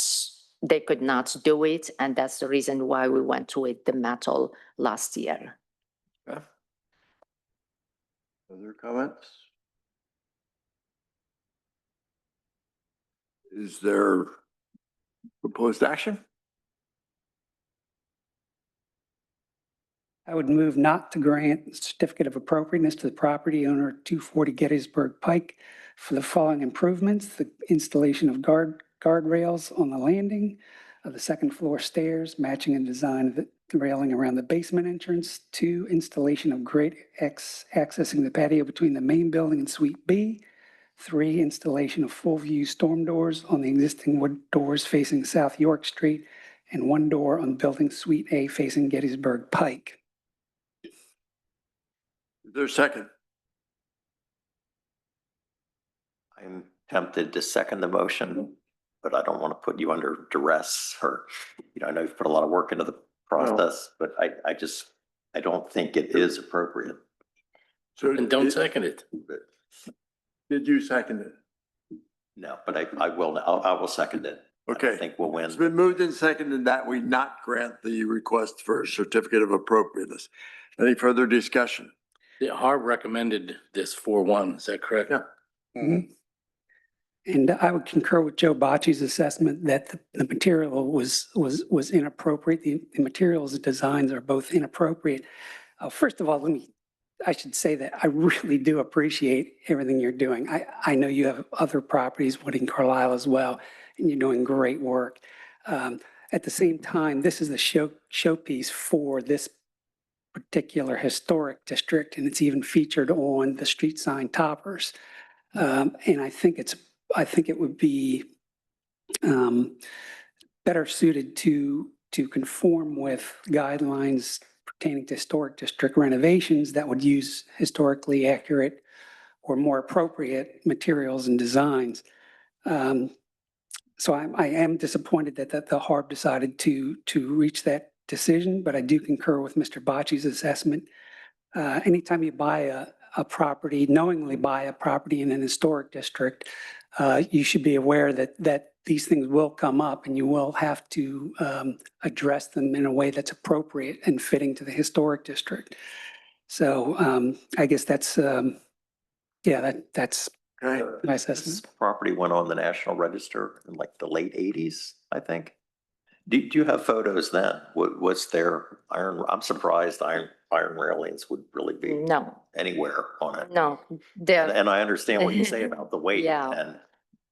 they could not do it, and that's the reason why we went with the metal last year. Okay. Other comments? Is there proposed action? I would move not to grant certificate of appropriateness to the property owner, 240 Gettysburg Pike, for the following improvements: the installation of guardrails on the landing of the second floor stairs, matching in design of the railing around the basement entrance. 2, installation of grate X accessing the patio between the main building and Suite B. 3, installation of full view storm doors on the existing wood doors facing South York Street, and 1 door on building Suite A facing Gettysburg Pike. Is there a second? I'm tempted to second the motion, but I don't want to put you under duress or, I know you've put a lot of work into the process, but I don't think it is appropriate. So And don't second it. did you second it? No, but I will second it. I Okay. think we'll win. It's been moved and seconded that we not grant the request for a certificate of appropriateness. Any further discussion? The Harb recommended this 4-1, is that correct? Yeah. Mhm. And I would concur with Joe Bocci's assessment that the material was inappropriate. The materials and designs are both inappropriate. First of all, I should say that I really do appreciate everything you're doing. I know you have other properties, one in Carlisle as well, and you're doing great work. At the same time, this is the showpiece for this particular historic district, and it's even featured on the street sign toppers. And I think it would be better suited to conform with guidelines pertaining to historic district renovations that would use historically accurate or more appropriate materials and designs. So I am disappointed that the Harb decided to reach that decision, but I do concur with Mr. Bocci's assessment. Anytime you buy a property, knowingly buy a property in an historic district, you should be aware that these things will come up and you will have to address them in a way that's appropriate and fitting to the historic district. So I guess that's Okay. my This assessment. property went on the National Register in like the late 80s, I think. Do you have photos then? Was there I'm surprised iron railings would really be No, anywhere on it. no. And I understand what you say about the weight Yeah. and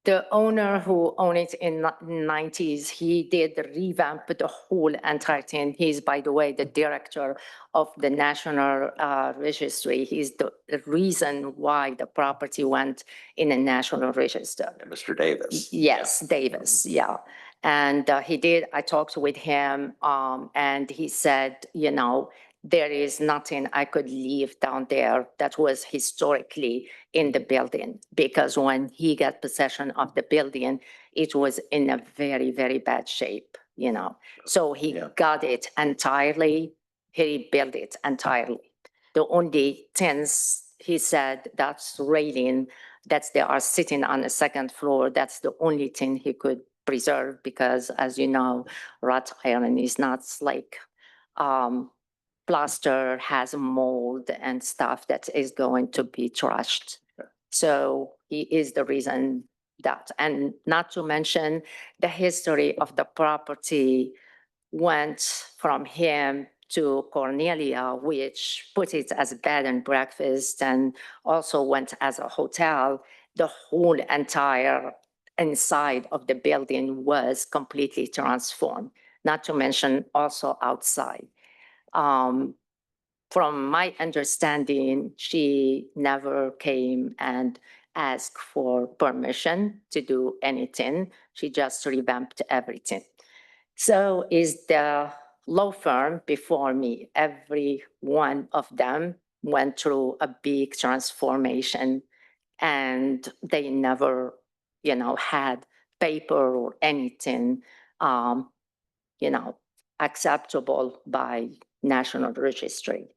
The owner who owned it in the 90s, he did revamp the whole entire thing. He's, by the way, the director of the National Registry. He's the reason why the property went in a National Register. Mr. Davis. Yes, Davis, yeah. And I talked with him, and he said, there is nothing I could leave down there that was historically in the building, because when he got possession of the building, it was in a very, very bad shape, So he Yeah. got it entirely, he rebuilt it entirely. The only things he said, that's railing, they are sitting on the second floor, that's the only thing he could preserve, because as you know, wrought iron is not like, plaster has mold and stuff that is going to be trashed. So he is the reason that, and not to mention the history of the property went from him to Cornelia, which put it as a bed and breakfast and also went as a hotel. The whole entire inside of the building was completely transformed, not to mention also outside. From my understanding, she never came and asked for permission to do anything. She just revamped everything. So is the law firm before me. Every one of them went through a big transformation, and they never, had paper or anything, acceptable by National Registry.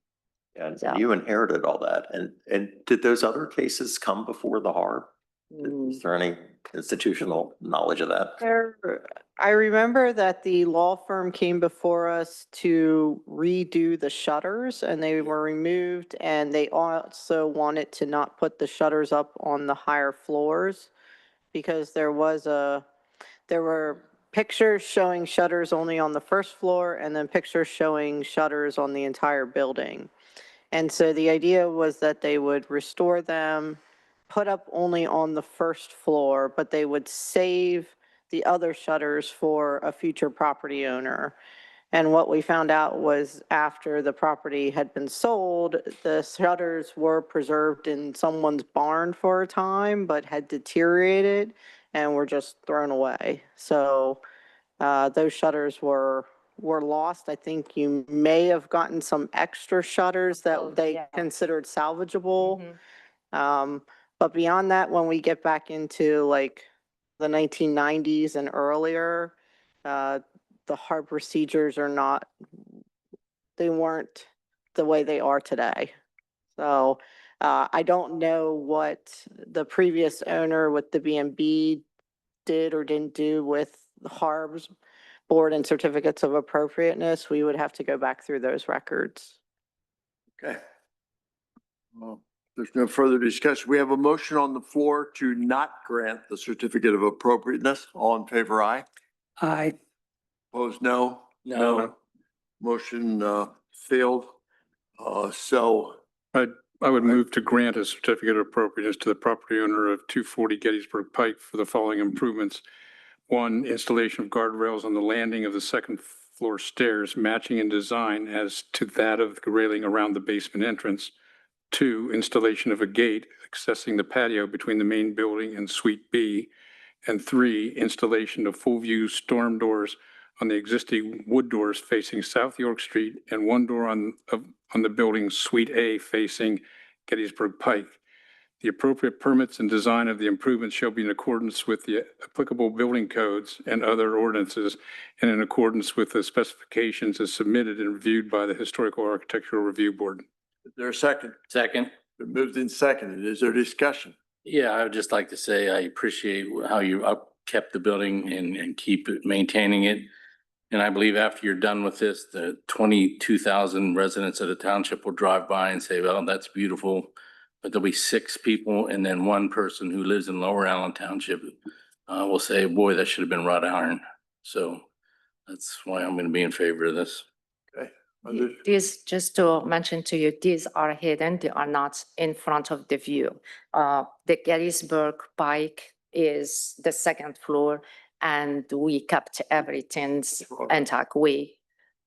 And So- you inherited all that. And did those other cases come before the Harb? Mm, Is there any institutional knowledge of that? I remember that the law firm came before us to redo the shutters and they were removed, and they also wanted to not put the shutters up on the higher floors because there were pictures showing shutters only on the first floor and then pictures showing shutters on the entire building. And so the idea was that they would restore them, put up only on the first floor, but they would save the other shutters for a future property owner. And what we found out was after the property had been sold, the shutters were preserved in someone's barn for a time, but had deteriorated and were just thrown away. So those shutters were lost. I think you may have gotten some extra shutters that Oh, they yeah. considered salvageable. mhm. But beyond that, when we get back into like the 1990s and earlier, the hard procedures are not they weren't the way they are today. So I don't know what the previous owner with the B&B did or didn't do with Harb's board and certificates of appropriateness. We would have to go back through those records. Okay. Well, there's no further discussion. We have a motion on the floor to not grant the certificate of appropriateness. All in favor, aye. Aye. Opposed, no. No. Motion failed. So I would move to grant a certificate of appropriateness to the property owner of 240 Gettysburg Pike for the following improvements. 1, installation of guardrails on the landing of the second floor stairs, matching in design as to that of the railing around the basement entrance. 2, installation of a gate accessing the patio between the main building and Suite B. And 3, installation of full-view storm doors on the existing wood doors facing South York Street and 1 door on the building Suite A facing Gettysburg Pike. The appropriate permits and design of the improvements shall be in accordance with the applicable building codes and other ordinances and in accordance with the specifications as submitted and reviewed by the Historical Architectural Review Board. is there a second? Second. Been moved and seconded. Is there discussion? Yeah, I would just like to say I appreciate how you kept the building and keep it, maintaining it. And I believe after you're done with this, the 22,000 residents of the township will drive by and say, well, that's beautiful. But there'll be 6 people and then 1 person who lives in Lower Allen Township will say, boy, that should have been wrought iron. So that's why I'm going to be in favor of this. Okay. These, just to mention to you, these are hidden, they are not in front of the view. The Gettysburg Pike is the 2nd floor and we kept everything intact. We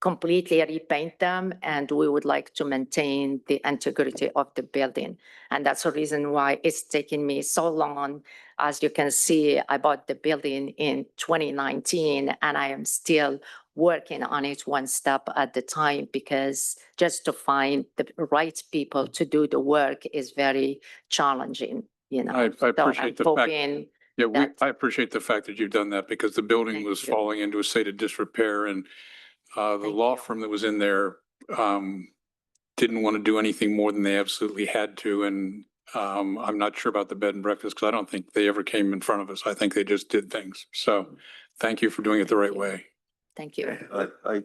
completely repaint them and we would like to maintain the integrity of the building. And that's the reason why it's taken me so long. As you can see, I bought the building in 2019 and I am still working on it one step at a time because just to find the right people to do the work is very challenging, you know. I appreciate the fact. Yeah, that- I appreciate the fact that you've done that because the building Thank was you. falling into a state of disrepair and the Thank law you. firm that was in there didn't want to do anything more than they absolutely had to. And I'm not sure about the bed and breakfast because I don't think they ever came in front of us. I think they just did things. So thank you for doing it the right way. Thank you.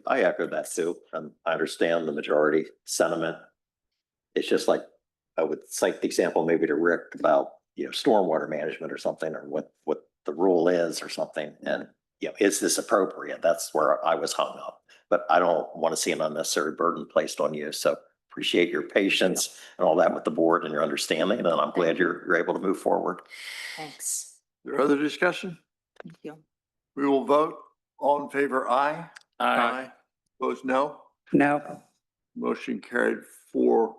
I echo that too. I understand the majority sentiment. It's just like, I would cite the example maybe to Rick about, stormwater management or something, or what the rule is or something. And, is this appropriate? That's where I was hung up. But I don't want to see an unnecessary burden placed on you. So appreciate your patience and all that with the board and your understanding. And I'm glad you're able to move forward. Thanks. Is there other discussion? Thank you. We will vote. All in favor, aye. Aye. Opposed, no. No. Motion carried 4-1.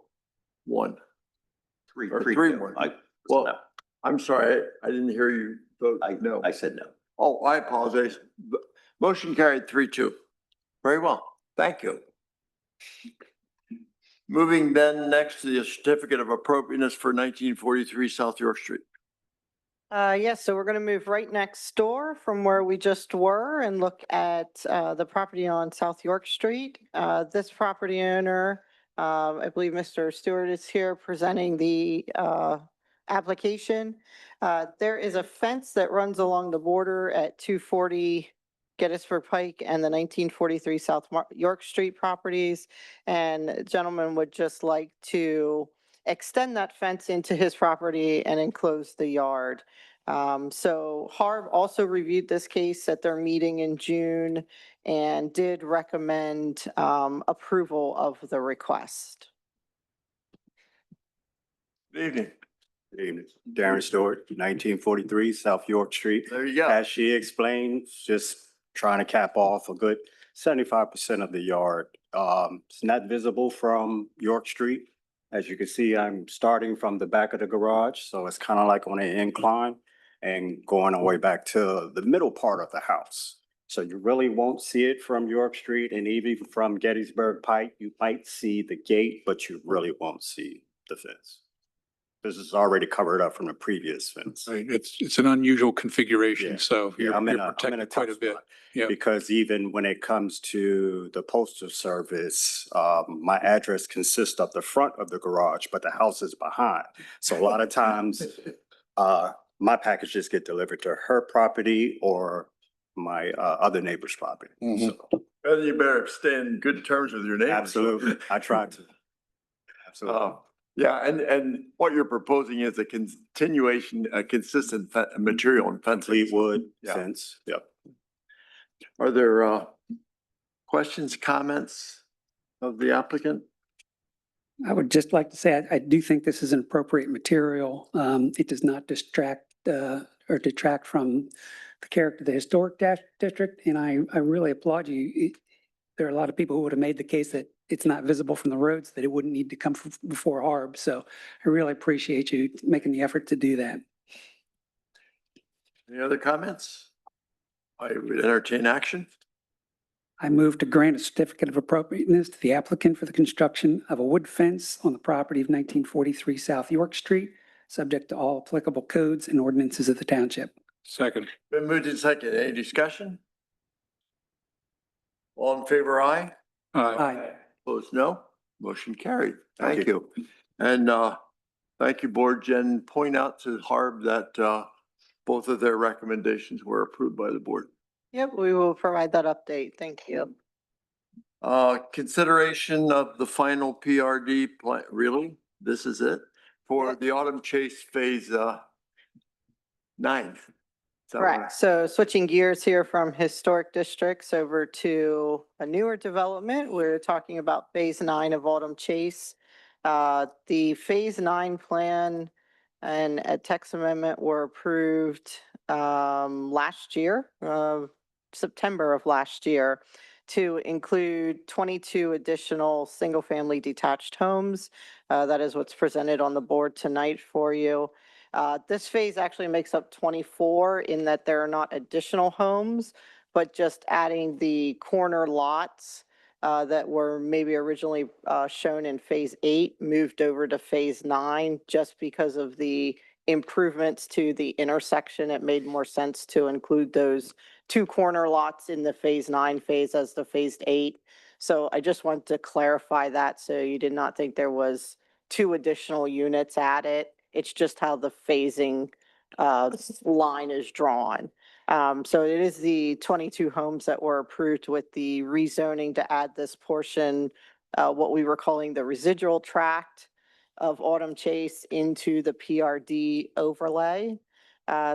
Three, Or three, 3-1. Well, no. I'm sorry, I didn't hear you vote no. I said no. Oh, I apologize. Motion carried 3-2. Very well. Thank you. Moving then next to the certificate of appropriateness for 1943 South York Street. Yes, so we're going to move right next door from where we just were and look at the property on South York Street. This property owner, I believe Mr. Stewart is here presenting the application. There is a fence that runs along the border at 240 Gettysburg Pike and the 1943 South York Street properties. And gentleman would just like to extend that fence into his property and enclose the yard. So Harb also reviewed this case at their meeting in June and did recommend approval of the request. Good evening. Good evening. Darren Stewart, 1943 South York Street. There you go. As she explained, just trying to cap off a good 75% of the yard. It's not visible from York Street. As you can see, I'm starting from the back of the garage, so it's kind of like on an incline and going all the way back to the middle part of the house. So you really won't see it from York Street, and even from Gettysburg Pike, you might see the gate, but you really won't see the fence. This is already covered up from the previous fence. Right, it's an unusual configuration, Yeah. so Yeah, you're I'm in you're a protected quite tough a bit. spot. Yeah. Because even when it comes to the postal service, my address consists of the front of the garage, but the house is behind. So a lot of times, my packages get delivered to her property or my, other neighbor's property. Mhm. So, Well, you better stay in good terms with your neighbors. absolutely, I try to. Absolutely. Yeah, and what you're proposing is a continuation, a consistent material and fencing. Complete wood Yeah. fence, yep. Are there questions, comments of the applicant? I would just like to say, I do think this is an appropriate material. It does not distract or detract from the character of the historic district, and I really applaud you. There are a lot of people who would have made the case that it's not visible from the roads, that it wouldn't need to come before HARB. So I really appreciate you making the effort to do that. Any other comments? I would entertain action. I move to grant a certificate of appropriateness to the applicant for the construction of a wood fence on the property of 1943 South York Street, subject to all applicable codes and ordinances of the township. Second. Been moved in second. Any discussion? All in favor, aye? Aye. Opposed, no? Motion carried. Thank Thank you. And thank you, Board. Jen, point out to HARB that both of their recommendations were approved by the board. Yep, we will provide that update. Thank you. Consideration of the final PRD plan, really? This is it? For the Autumn Chase Phase 9? Correct. So switching gears here from historic districts over to a newer development, we're talking about Phase 9 of Autumn Chase. The Phase 9 plan and a text amendment were approved last year, September of last year, to include 22 additional single-family detached homes. That is what's presented on the board tonight for you. This phase actually makes up 24 in that there are not additional homes, but just adding the corner lots that were maybe originally shown in Phase 8 moved over to Phase 9 just because of the improvements to the intersection. It made more sense to include those two corner lots in the Phase 9 phase as the Phase 8. So I just want to clarify that so you did not think there was two additional units added. It's just how the phasing line is drawn. So it is the 22 homes that were approved with the rezoning to add this portion, what we were calling the residual tract of Autumn Chase into the PRD overlay.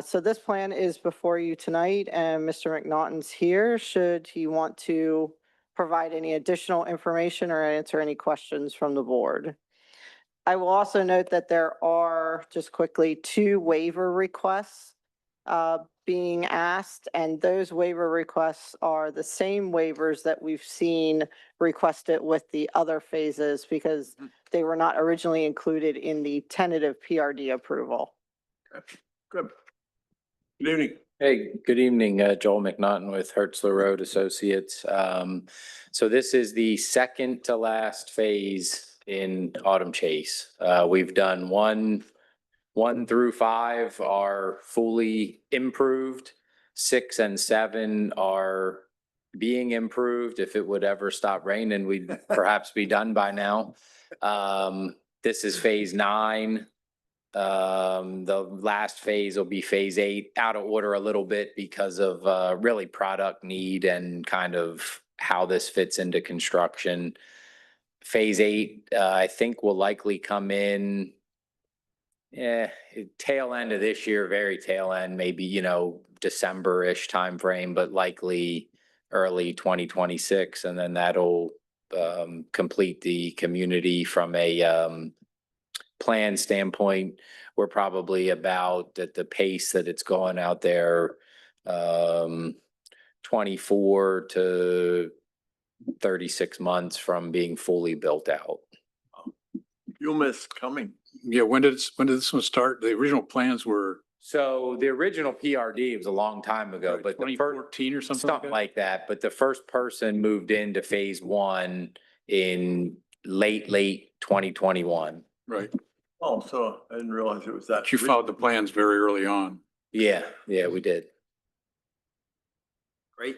So this plan is before you tonight, and Mr. McNaughton's here should he want to provide any additional information or answer any questions from the board. I will also note that there are, just quickly, 2 waiver requests being asked, and those waiver requests are the same waivers that we've seen requested with the other phases because they were not originally included in the tentative PRD approval. Good. Good evening. Hey, good evening, Joel McNaughton with Hertzler Road Associates. So this is the second to last phase in Autumn Chase. We've done 1 through 5 are fully improved. 6 and 7 are being improved. If it would ever stop raining, we'd perhaps be done by now. This is Phase 9. The last phase will be Phase 8, out of order a little bit because of really product need and kind of how this fits into construction. Phase 8, I think will likely come in tail end of this year, very tail end, maybe, December-ish timeframe, but likely early 2026. And then that'll complete the community from a plan standpoint. We're probably about at the pace that it's going out there, 24 to 36 months from being fully built out. You'll miss coming. Yeah, when did this one start? The original plans were So the original PRD was a long time ago, but the first 2014 or something like that. But the first person moved into Phase 1 in late 2021. Right. Oh, so I didn't realize it was that. But you followed the plans very early on. Yeah, we did. Great.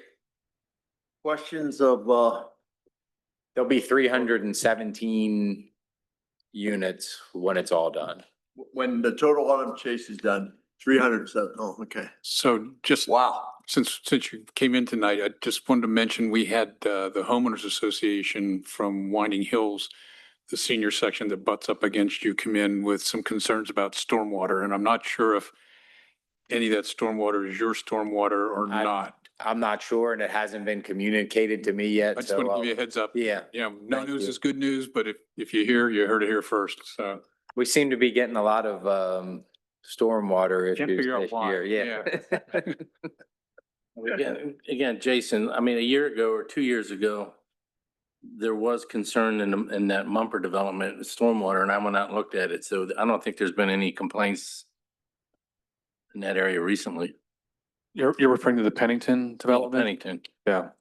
Questions of, There'll be 317 units when it's all done. when the total autumn chase is done, 307. Oh, okay. So just Wow. since you came in tonight, I just wanted to mention, we had the homeowners association from Winding Hills, the senior section that butts up against you, come in with some concerns about stormwater. And I'm not sure if any of that stormwater is your stormwater or not. I'm not sure, and it hasn't been communicated to me yet. I just want to give you a heads up. Yeah, Yeah, no Thank news you. is good news, but if you hear, you heard it here first. So we seem to be getting a lot of stormwater Can't issues figure out this why. year. Yeah. Again, Jason, I mean, a year ago or 2 years ago, there was concern in that Mumper development, with stormwater, and I went out and looked at it. So I don't think there's been any complaints in that area recently. You're referring to the Pennington development? Pennington. Yeah.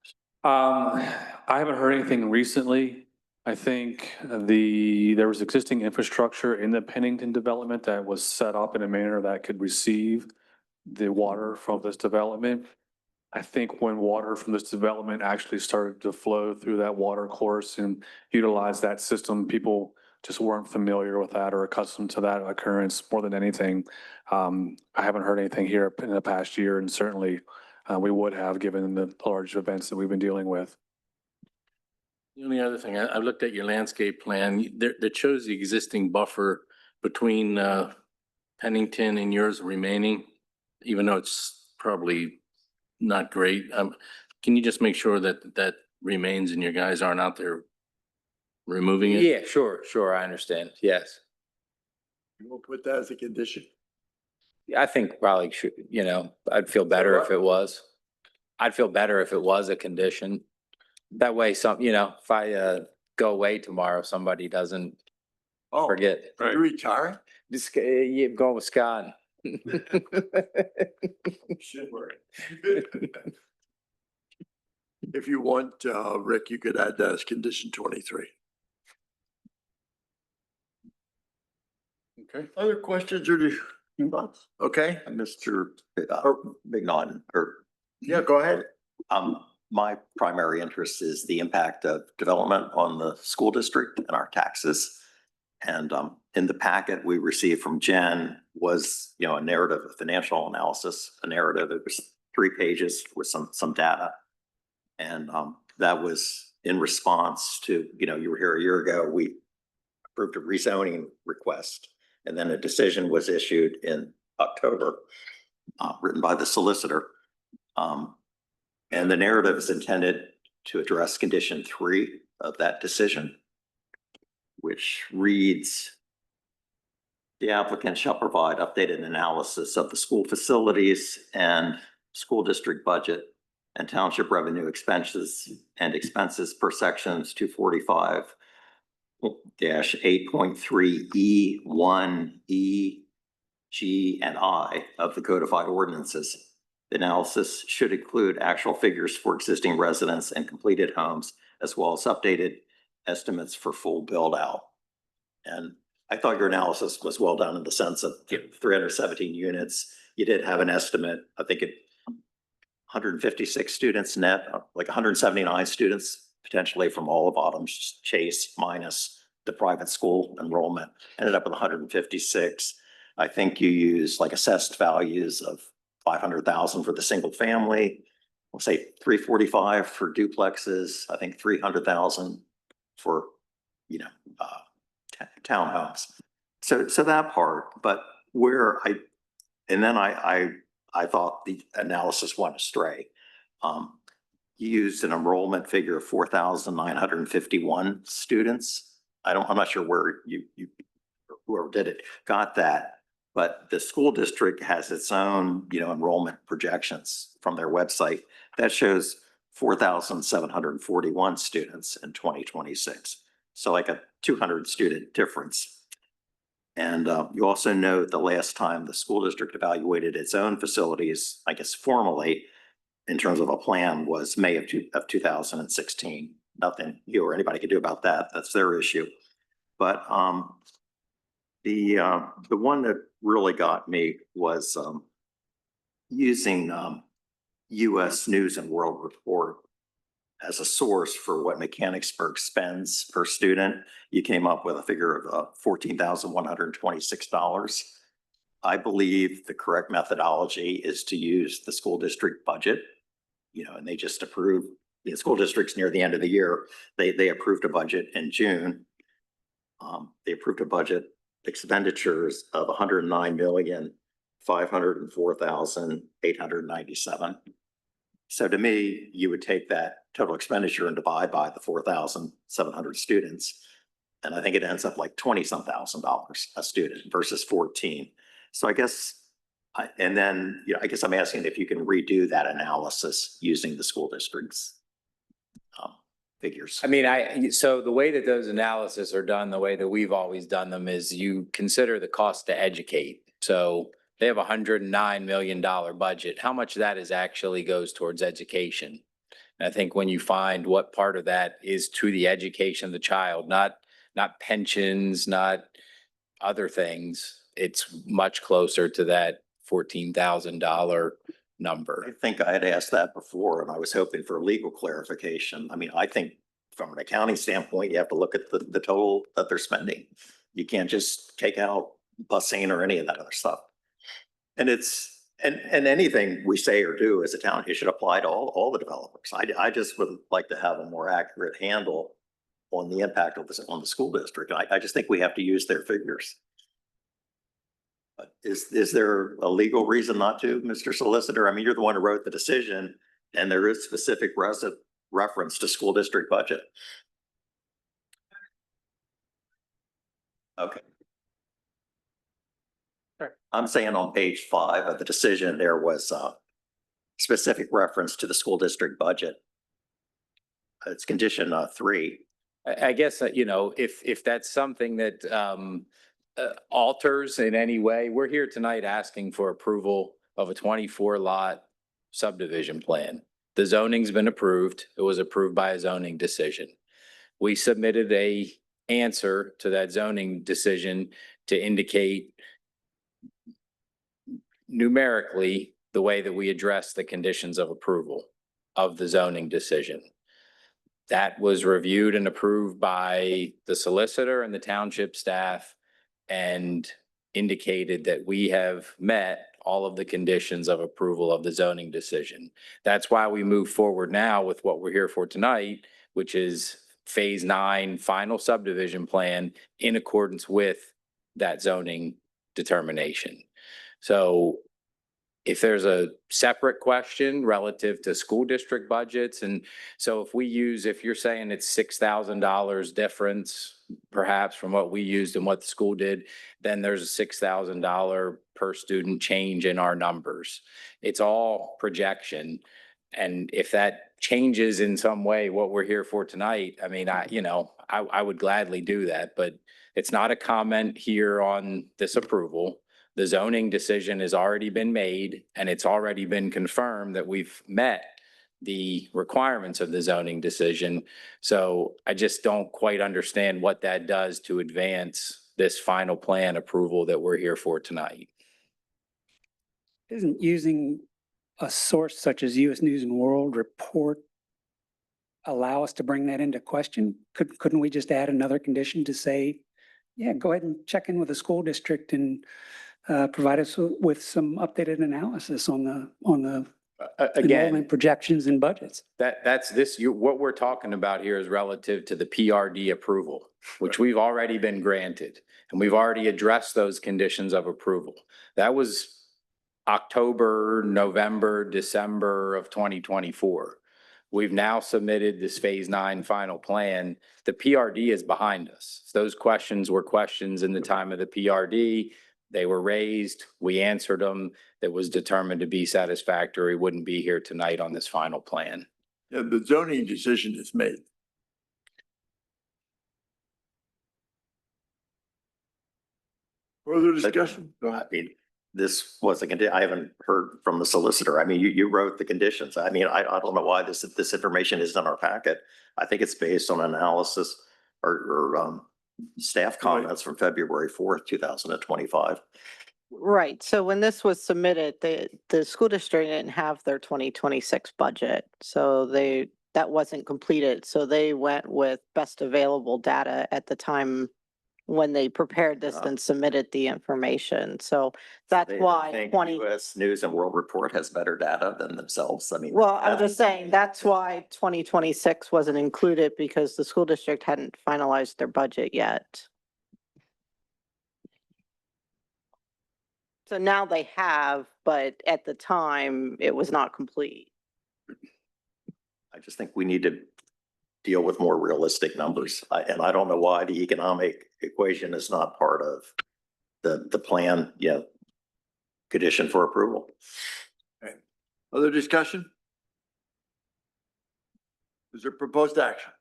I haven't heard anything recently. I think there was existing infrastructure in the Pennington development that was set up in a manner that could receive the water from this development. I think when water from this development actually started to flow through that water course and utilize that system, people just weren't familiar with that or accustomed to that occurrence more than anything. I haven't heard anything here in the past year, and certainly we would have, given the large events that we've been dealing with. The only other thing, I looked at your landscape plan, that shows the existing buffer between Pennington and yours remaining, even though it's probably not great. Can you just make sure that remains and your guys aren't out there removing it? Yeah, sure. I understand. Yes. We'll put that as a condition. I think probably should, I'd feel better if it was. I'd feel better if it was a condition. That way if I go away tomorrow, somebody doesn't Oh, forget. you retiring? Just go with Scott. Should work. If you want, Rick, you could add that as condition 23. okay. Other questions or thoughts? Okay, Mr. McNaughton, yeah, go ahead. my primary interest is the impact of development on the school district and our taxes. And in the packet we received from Jen was, a narrative, a financial analysis, a narrative. It was 3 pages with some data. And that was in response to, you were here a year ago, we approved a rezoning request. And then a decision was issued in October, written by the solicitor. And the narrative is intended to address condition 3 of that decision, which reads, the applicant shall provide updated analysis of the school facilities and school district budget and township revenue expenses per sections 245-8.3 E1, G, and I of the codified ordinances. The analysis should include actual figures for existing residents and completed homes, as well as updated estimates for full build out. And I thought your analysis was well done in the sense of 317 units. You did have an estimate, I think 156 students net, like 179 students potentially from all of Autumn's Chase minus the private school enrollment, ended up with 156. I think you use like assessed values of 500,000 for the single family. We'll say 345 for duplexes. I think 300,000 for, townhomes. So that part, but I thought the analysis went astray. You used an enrollment figure of 4,951 students. I'm not sure where whoever did it got that, but the school district has its own, enrollment projections from their website that shows 4,741 students in 2026. So like a 200 student difference. And you also note the last time the school district evaluated its own facilities, I guess formally, in terms of a plan, was May of 2016. Nothing you or anybody could do about that. That's their issue. But The one that really got me was, using, US News and World Report as a source for what Mechanicsburg spends per student. You came up with a figure of $14,126. I believe the correct methodology is to use the school district budget, and they just approved, the school districts near the end of the year, they approved a budget in June. They approved a budget expenditures of 109,504,897. So to me, you would take that total expenditure and divide by the 4,700 students. And I think it ends up like 20-some $1,000 a student versus 14. So I guess, I guess I'm asking if you can redo that analysis using the school district's figures. I mean, so the way that those analyses are done, the way that we've always done them is you consider the cost to educate. So they have $109 million budget. How much of that is actually goes towards education? And I think when you find what part of that is to the education of the child, not pensions, not other things, it's much closer to that $14,000 number. I think I had asked that before, and I was hoping for legal clarification. I mean, I think from an accounting standpoint, you have to look at the total that they're spending. You can't just take out busing or any of that other stuff. And and anything we say or do as a town, it should apply to all the developers. I just would like to have a more accurate handle on the impact of this on the school district. I just think we have to use their figures. But is there a legal reason not to, Mr. Solicitor? I mean, you're the one who wrote the decision, and there is specific reference to school district budget. Okay. I'm saying on page 5 of the decision, there was a specific reference to the school district budget. It's condition 3. I guess, if that's something that alters in any way, we're here tonight asking for approval of a 24 lot subdivision plan. The zoning's been approved. It was approved by a zoning decision. We submitted a answer to that zoning decision to indicate numerically the way that we address the conditions of approval of the zoning decision. That was reviewed and approved by the solicitor and the township staff and indicated that we have met all of the conditions of approval of the zoning decision. That's why we move forward now with what we're here for tonight, which is phase 9 final subdivision plan in accordance with that zoning determination. So if there's a separate question relative to school district budgets, and so if you're saying it's $6,000 difference, perhaps from what we used and what the school did, then there's a $6,000 per student change in our numbers. It's all projection. And if that changes in some way what we're here for tonight, I mean, I would gladly do that, but it's not a comment here on this approval. The zoning decision has already been made, and it's already been confirmed that we've met the requirements of the zoning decision. So I just don't quite understand what that does to advance this final plan approval that we're here for tonight. Isn't using a source such as US News and World Report allow us to bring that into question? Couldn't we just add another condition to say, yeah, go ahead and check in with the school district and provide us with some updated analysis on the enrollment projections and budgets? What we're talking about here is relative to the PRD approval, which we've already been granted, and we've already addressed those conditions of approval. That was October, November, December of 2024. We've now submitted this phase 9 final plan. The PRD is behind us. Those questions were questions in the time of the PRD. They were raised, we answered them. That was determined to be satisfactory, wouldn't be here tonight on this final plan. Yeah, the zoning decision is made. Further discussion? Go ahead. I mean, this was I haven't heard from the solicitor. I mean, you wrote the conditions. I mean, I don't know why this information isn't in our packet. I think it's based on analysis or staff comments from February 4th, 2025. Right, so when this was submitted, the school district didn't have their 2026 budget, so that wasn't completed, so they went with best available data at the time when they prepared this and submitted the information, so that's They why think 20. US News and World Report has better data than themselves. I mean. Well, I'm just saying, that's why 2026 wasn't included because the school district hadn't finalized their budget yet. So now they have, but at the time, it was not complete. I just think we need to deal with more realistic numbers. And I don't know why the economic equation is not part of the plan, condition for approval. Okay. Other discussion? Is there proposed action?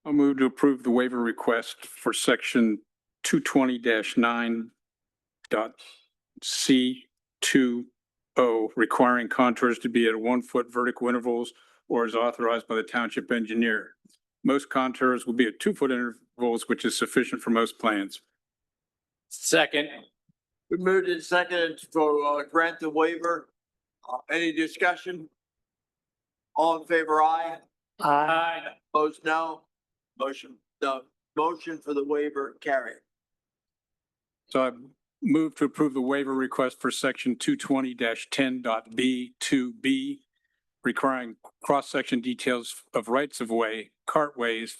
I'll move to approve the waiver request for section 220-9.C20, requiring contours to be at 1 foot vertical intervals or as authorized by the township engineer. Most contours will be at 2 foot intervals, which is sufficient for most plans. Second. We moved in second to grant the waiver. Any discussion? All in favor, aye. Aye. Opposed, no. The motion for the waiver carried. So I move to approve the waiver request for section 220-10.B2B, requiring cross-section details of rights-of-way, cartways,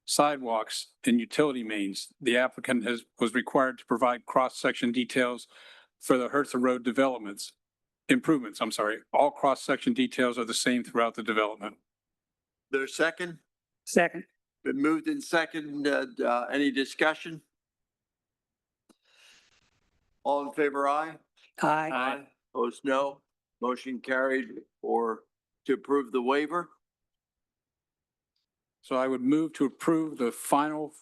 sidewalks, and utility mains. The applicant was required to provide cross-section details for the Hertha Road improvements. All cross-section details are the same throughout the development. There's second? Second. Been moved in second. Any discussion? All in favor, aye. Aye. Opposed, no. Motion carried to approve the waiver. So I would move to approve the final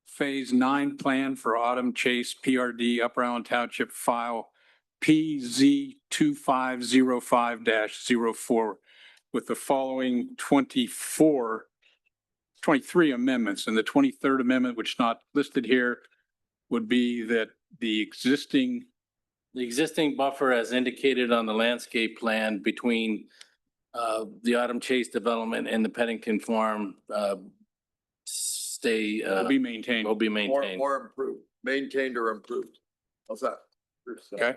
Phase 9 plan for Autumn Chase PRD Upper Island Township file PZ2505-04 with the following 23 amendments. And the 23rd amendment, which is not listed here, would be that the existing buffer as indicated on the landscape plan between the Autumn Chase development and the Pennington Farm will be maintained. will be maintained. Or improved, maintained or improved. How's that? Okay.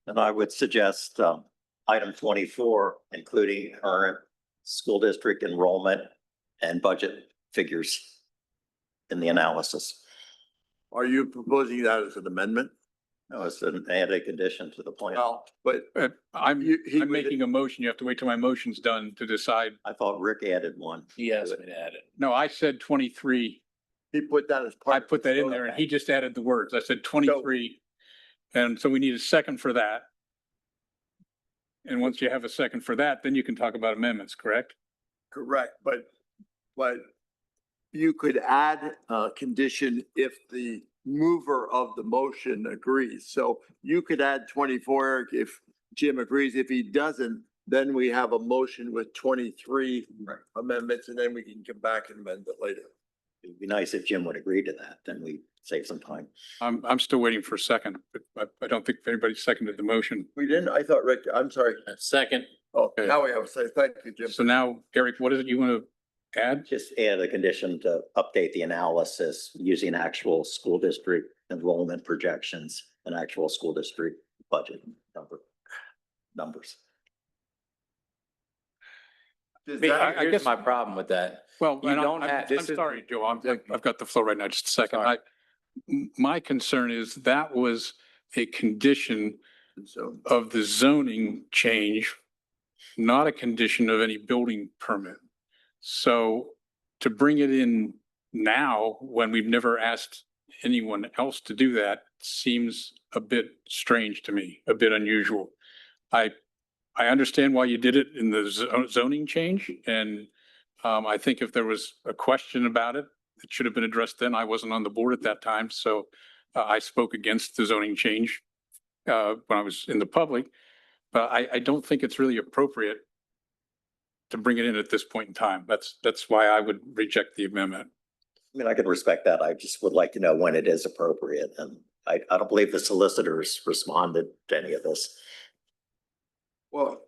And I would suggest item 24, including current school district enrollment and budget figures in the analysis. Are you proposing that as an amendment? No, it's an added condition to the plan. Well, but I'm he making a motion. You have to wait till my motion's done to decide. I thought Rick added one. He asked me to add it. No, I said 23. He put that as part. I put that in there and he just added the words. I said 23. And so we need a second for that. And once you have a second for that, then you can talk about amendments, correct? Correct, but you could add a condition if the mover of the motion agrees. So you could add 24 if Jim agrees. If he doesn't, then we have a motion with 23 amendments and then we can come back and amend it later. It'd be nice if Jim would agree to that, then we save some time. I'm still waiting for a second, but I don't think anybody seconded the motion. We didn't? I thought Rick, I'm sorry. Second. Oh, Okay. now we have to say thank you, Jim. So now, Eric, what is it you want to add? Just add a condition to update the analysis using actual school district enrollment projections and actual school district budget numbers. Here's guess- my problem with that. Well, You and don't have- I'm this is- sorry, Joe, I've got the floor right now, just a second. Sorry. My concern is that was a condition So of the zoning change, not a condition of any building permit. So to bring it in now, when we've never asked anyone else to do that, seems a bit strange to me, a bit unusual. I understand why you did it in the zoning change, and I think if there was a question about it, it should have been addressed then. I wasn't on the board at that time, so I spoke against the zoning change when I was in the public. But I don't think it's really appropriate to bring it in at this point in time. That's why I would reject the amendment. I mean, I could respect that. I just would like to know when it is appropriate. And I don't believe the solicitors responded to any of this. Well,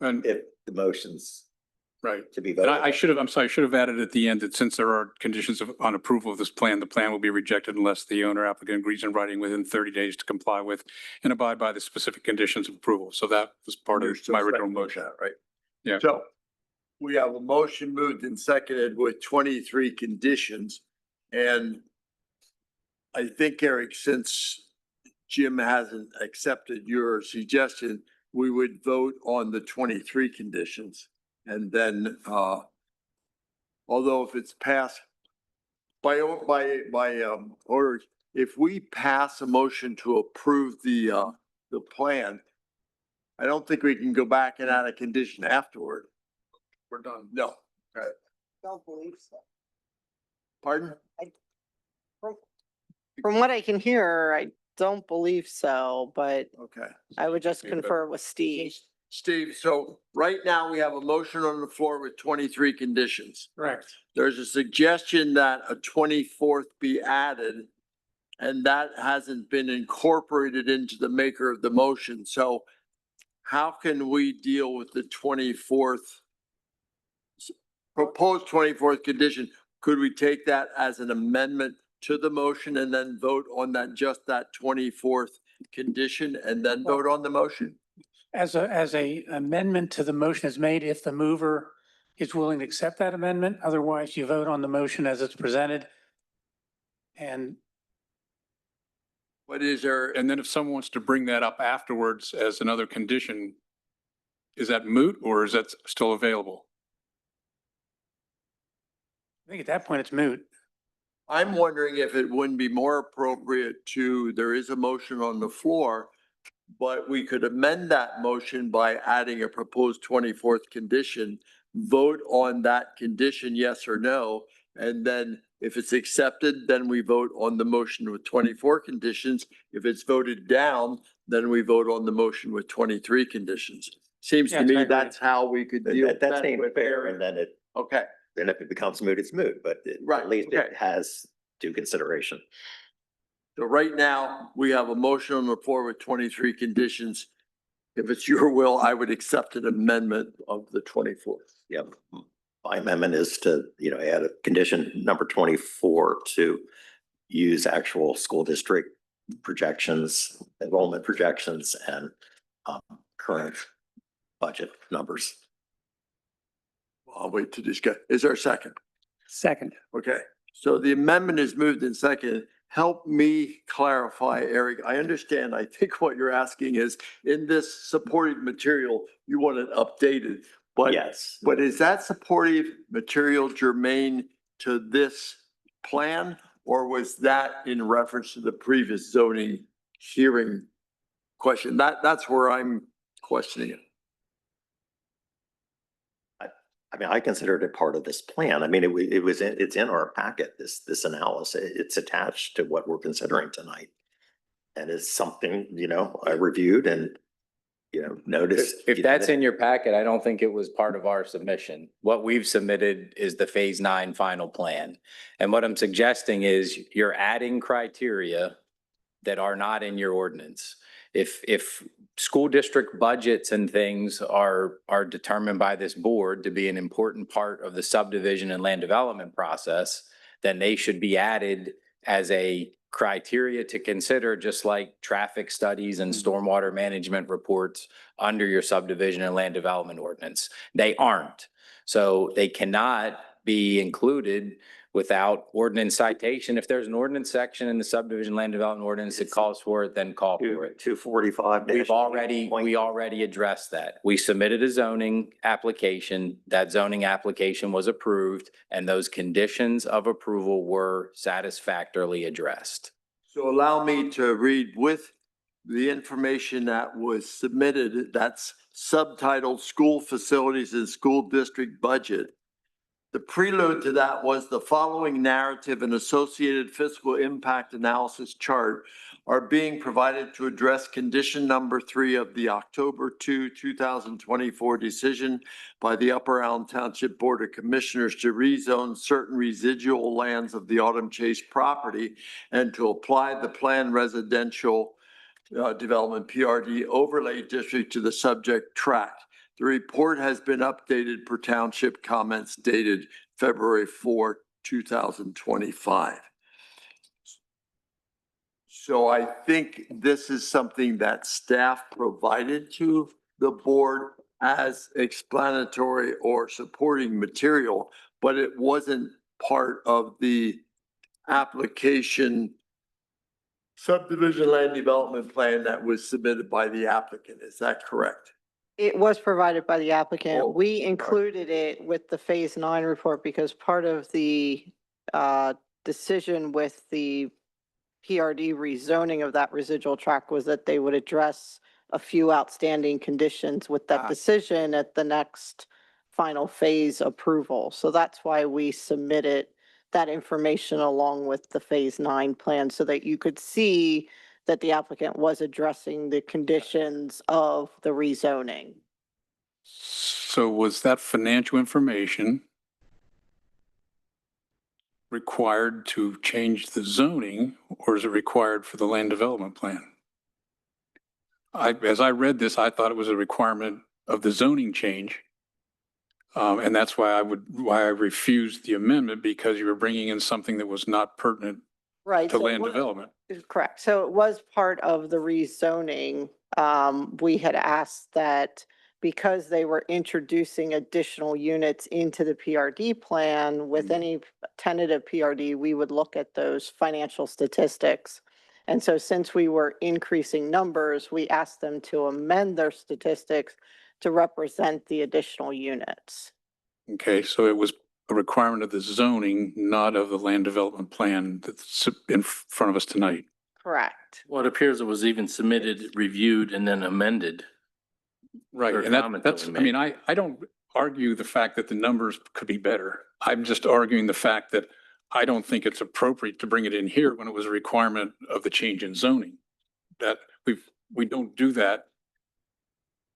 And, If the motion's right. to be And voted. I should have, I'm sorry, I should have added at the end that since there are conditions on approval of this plan, the plan will be rejected unless the owner applicant agrees in writing within 30 days to comply with and abide by the specific conditions of approval. So that was part you're of still my original seconding motion. that, right? Yeah. So we have a motion moved and seconded with 23 conditions. And I think, Eric, since Jim hasn't accepted your suggestion, we would vote on the 23 conditions. And then, although if it's passed by order, if we pass a motion to approve the plan, I don't think we can go back and add a condition afterward. We're done. No. Don't believe so. Pardon? From what I can hear, I don't believe so, but Okay. I would just Yeah, but- confer with Steve. Steve, so right now we have a motion on the floor with 23 conditions. Correct. There's a suggestion that a 24th be added, and that hasn't been incorporated into the maker of the motion. So how can we deal with the 24th, proposed 24th condition? Could we take that as an amendment to the motion and then vote on that, just that 24th condition and then vote on the motion? As a amendment to the motion is made, if the mover is willing to accept that amendment, otherwise you vote on the motion as it's presented. And What is there? And then if someone wants to bring that up afterwards as another condition, is that moot or is that still available? I think at that point it's moot. I'm wondering if it wouldn't be more appropriate to, there is a motion on the floor, but we could amend that motion by adding a proposed 24th condition, vote on that condition, yes or no. And then if it's accepted, then we vote on the motion with 24 conditions. If it's voted down, then we vote on the motion with 23 conditions. Seems to Yes, I me agree. that's how we could deal with That's that. ain't fair. And then Okay. then if it becomes moot, it's moot, but Right, at least okay. it has due consideration. So right now, we have a motion on the floor with 23 conditions. If it's your will, I would accept an amendment of the 24th. Yep. My amendment is to, add a condition number 24 to use actual school district projections, enrollment projections, and current budget numbers. I'll wait to discuss. Is there a second? Second. Okay, so the amendment is moved and seconded. Help me clarify, Eric. I understand. I think what you're asking is in this supporting material, you want it updated. But, Yes. but is that supportive material germane to this plan? Or was that in reference to the previous zoning hearing question? That's where I'm questioning it. I mean, I considered it part of this plan. I mean, it's in our packet, this analysis. It's attached to what we're considering tonight. And it's something, I reviewed and, noticed. If that's in your packet, I don't think it was part of our submission. What we've submitted is the Phase 9 final plan. And what I'm suggesting is you're adding criteria that are not in your ordinance. If school district budgets and things are determined by this board to be an important part of the subdivision and land development process, then they should be added as a criteria to consider, just like traffic studies and stormwater management reports under your subdivision and land development ordinance. They aren't. So they cannot be included without ordinance citation. If there's an ordinance section in the subdivision land development ordinance that calls for it, then call for it. 245. We already addressed that. We submitted a zoning application. That zoning application was approved and those conditions of approval were satisfactorily addressed. So allow me to read with the information that was submitted, that's subtitled School Facilities and School District Budget. The prelude to that was the following narrative and associated fiscal impact analysis chart are being provided to address condition number 3 of the October 2, 2024 decision by the Upper Allen Township Board of Commissioners to rezone certain residual lands of the Autumn Chase property and to apply the planned residential development PRD overlay district to the subject tract. The report has been updated per township comments dated February 4, 2025. So I think this is something that staff provided to the board as explanatory or supporting material, but it wasn't part of the application subdivision land development plan that was submitted by the applicant. Is that correct? It was provided by the Oh, applicant. We included it with the Phase 9 report because part of the decision with the PRD rezoning of that residual tract was that they would address a few outstanding conditions with that decision at the next final phase approval. So that's why we submitted that information along with the Phase 9 plan so that you could see that the applicant was addressing the conditions of the rezoning. So was that financial information required to change the zoning, or is it required for the land development plan? As I read this, I thought it was a requirement of the zoning change. And that's why I refused the amendment, because you were bringing in something that was not pertinent Right. to so land what- development. is correct. So it was part of the rezoning. We had asked that because they were introducing additional units into the PRD plan, with any tentative PRD, we would look at those financial statistics. And so since we were increasing numbers, we asked them to amend their statistics to represent the additional units. Okay, so it was a requirement of the zoning, not of the land development plan that's in front of us tonight. Correct. Well, it appears it was even submitted, reviewed, and then amended. Right, Or and comment that that's, we I mean, made. I don't argue the fact that the numbers could be better. I'm just arguing the fact that I don't think it's appropriate to bring it in here when it was a requirement of the change in zoning. That we don't do that.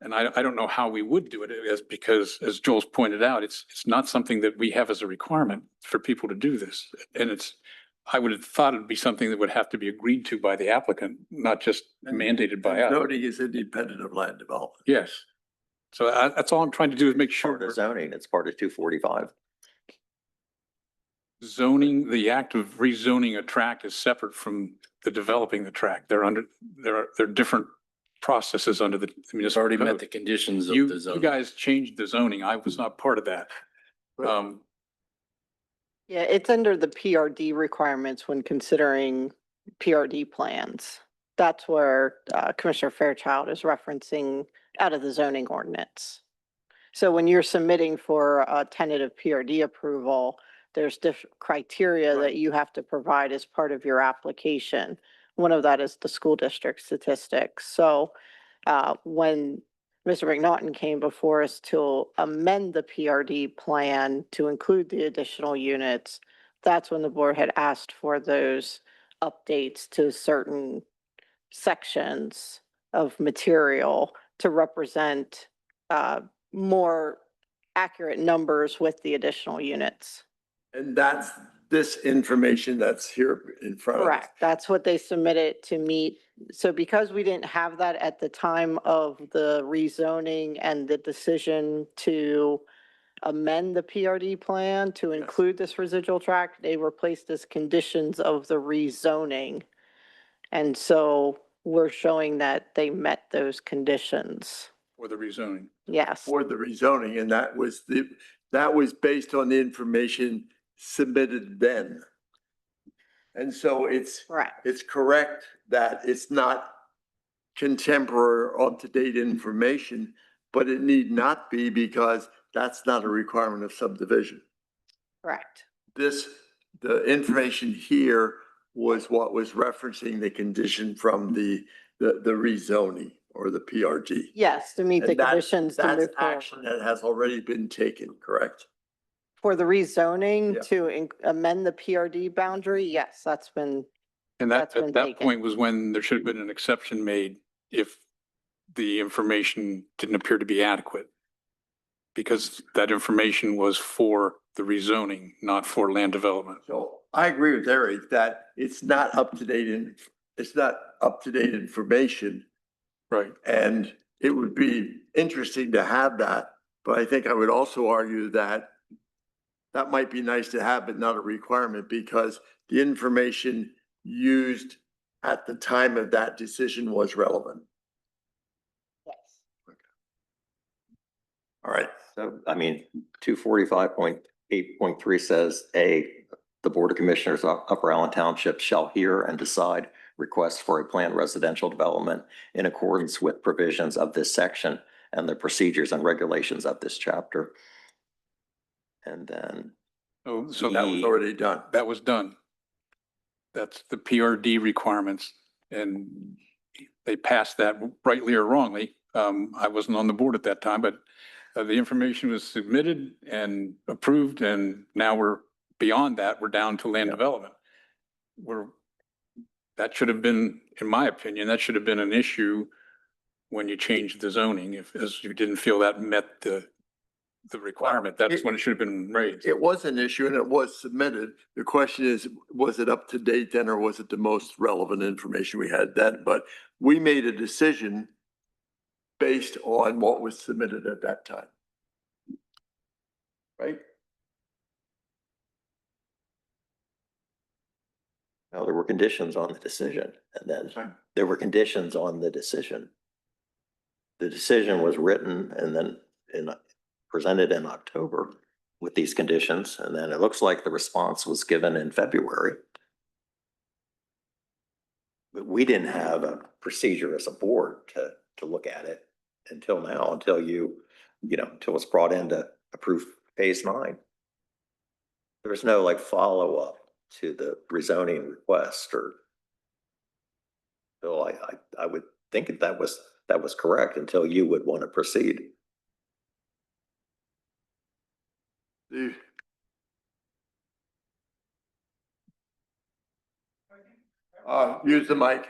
And I don't know how we would do it, because as Joel's pointed out, it's not something that we have as a requirement for people to do this. And I would have thought it'd be something that would have to be agreed to by the applicant, not just mandated by us. Zoning is independent of land development. Yes. So that's all I'm trying to do, is make sure Part of zoning, it's part of 245. zoning, the act of rezoning a tract is separate from the developing the tract. They're different processes under the It's municipal already met code. the conditions of You the zone. guys changed the zoning. I was not part of that. Yeah, it's under the PRD requirements when considering PRD plans. That's where Commissioner Fairchild is referencing out of the zoning ordinance. So when you're submitting for a tentative PRD approval, there's different criteria that you have to provide as part of your application. One of that is the school district statistics. So when Mr. McNaughton came before us to amend the PRD plan to include the additional units, that's when the board had asked for those updates to certain sections of material to represent more accurate numbers with the additional units. And that's this information that's here in front of us. Correct. That's what they submitted to meet. So because we didn't have that at the time of the rezoning and the decision to amend the PRD plan to include this residual tract, they were placed as conditions of the rezoning. And so we're showing that they met those conditions. For the rezoning. Yes. For the rezoning, and that was based on the information submitted then. And so it's correct that it's not contemporary or up-to-date information, but it need not be, because that's not a requirement of subdivision. Correct. The information here was what was referencing the condition from the rezoning or the PRD. Yes, to meet the And that's- conditions to That's move forward. action that has already been taken, correct? For the rezoning Yeah. to amend the PRD boundary, yes, that's been, And that, That's been at that taken. point was when there should have been an exception made if the information didn't appear to be adequate. Because that information was for the rezoning, not for land development. So I agree with Eric that it's not up to date it's not up to date information. Right. And it would be interesting to have that, but I think I would also argue that that might be nice to have, but not a requirement, because the information used at the time of that decision was relevant. Yes. All right. So, I mean, 245.8.3 says, A, the Board of Commissioners of Upper Allen Township shall hear and decide requests for a planned residential development in accordance with provisions of this section and the procedures and regulations of this chapter. And then Oh, so That was already done. that was done. That's the PRD requirements, and they passed that rightly or wrongly. I wasn't on the board at that time, but the information was submitted and approved, and now we're beyond that. We're down to land development. That should have been, in my opinion, that should have been an issue when you changed the zoning. As you didn't feel that met the requirement, that's when it should have been raised. It was an issue and it was submitted. The question is, was it up to date then, or was it the most relevant information we had then? But we made a decision based on what was submitted at that time. Right? Well, there were conditions on the decision, and then there were conditions on the decision. The decision was written and then presented in October with these conditions, and then it looks like the response was given in February. But we didn't have a procedure as a board to look at it until now, until until it's brought in to approve phase 9. There was no like follow-up to the rezoning request, or so I would think that was correct until you would want to proceed. Use the mic,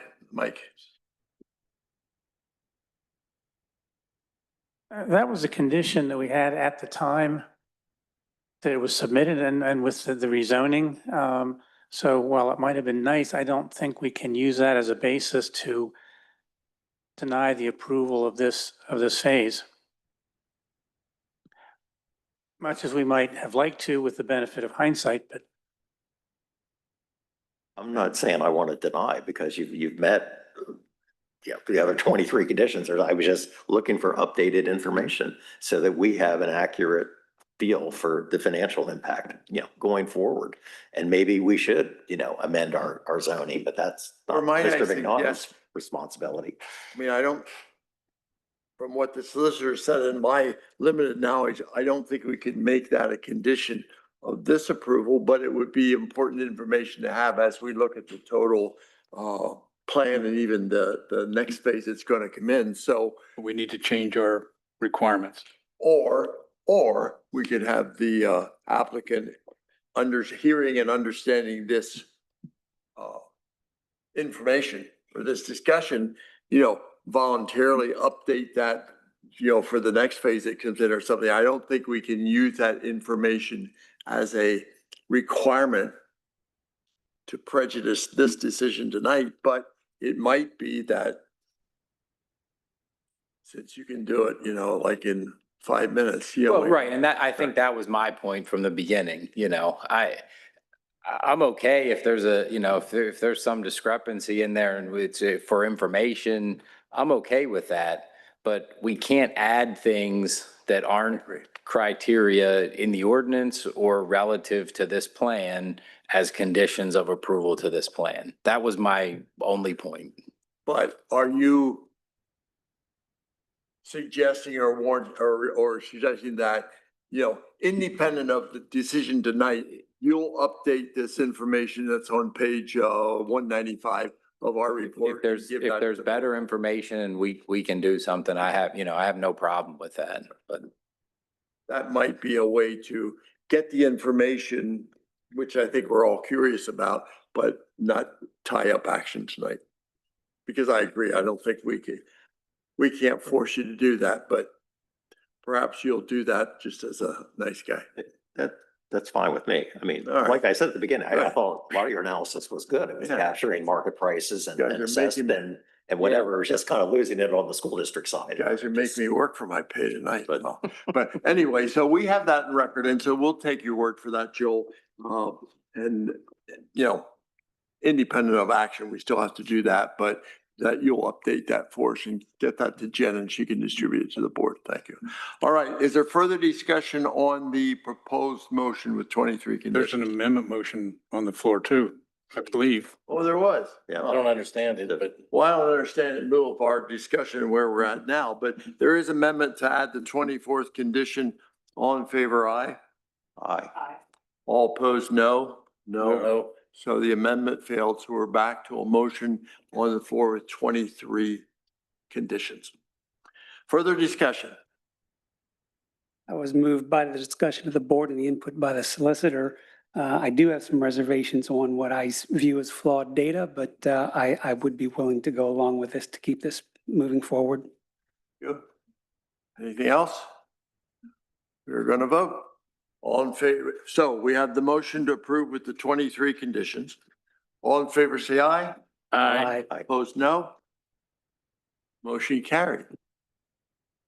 That was a condition that we had at the time that it was submitted and with the rezoning. So while it might have been nice, I don't think we can use that as a basis to deny the approval of this phase. Much as we might have liked to with the benefit of hindsight, but I'm not saying I want to deny, because you've met the other 23 conditions. I was just looking for updated information so that we have an accurate feel for the financial impact, going forward. And maybe we should, amend our zoning, but that's not Mr. McNaughton's responsibility. I mean, from what the solicitor said in my limited knowledge, I don't think we could make that a condition of this approval, but it would be important information to have as we look at the total plan and even the next phase that's going to come in. So we need to change our requirements. Or we could have the applicant hearing and understanding this information or this discussion, voluntarily update that, for the next phase that comes in or something. I don't think we can use that information as a requirement to prejudice this decision tonight, but it might be that since you can do it, like in 5 minutes, Well, right, and I think that was my point from the beginning, I'm okay if there's if there's some discrepancy in there and it's for information, I'm okay with that. But we can't add things that aren't criteria in the ordinance or relative to this plan as conditions of approval to this plan. That was my only point. But are you suggesting or suggesting that, independent of the decision tonight, you'll update this information that's on page 195 of our report? If there's better information and we can do something, I have no problem with that, but that might be a way to get the information which I think we're all curious about, but not tie up action tonight. Because I agree, I don't think we can't force you to do that, but perhaps you'll do that just as a nice guy. That's fine with me. I mean, All right. like I said at the beginning, I Right. thought a lot of your analysis was good. It was Yeah. capturing market prices and Guys and are assessment and whatever, it's just kind of losing it on the school district side. You guys are Just- making me work for my pay tonight. But- But anyway, so we have that in record, and so we'll take your word for that, Joel. And, you know, independent of action, we still have to do that, but that you'll update that for us and get that to Jen and she can distribute it to the board. Thank you. All right, is there further discussion on the proposed motion with 23 There's conditions? an amendment motion on the floor too, I believe. Oh, there was? Yeah. I don't understand it, but Well, I don't understand in lieu of our discussion where we're at now, but there is amendment to add the 24th condition. All in favor, aye? Aye. All opposed, no? no, So the amendment failed, so we're back to a motion on the floor with 23 conditions. Further discussion? I was moved by the discussion of the board and the input by the solicitor. I do have some reservations on what I view as flawed data, but I would be willing to go along with this to keep this moving forward. Good. Anything else? We're going to vote. All in favor, so we have the motion to approve with the 23 conditions. All in favor, say aye. I, Opposed, no. Motion carried.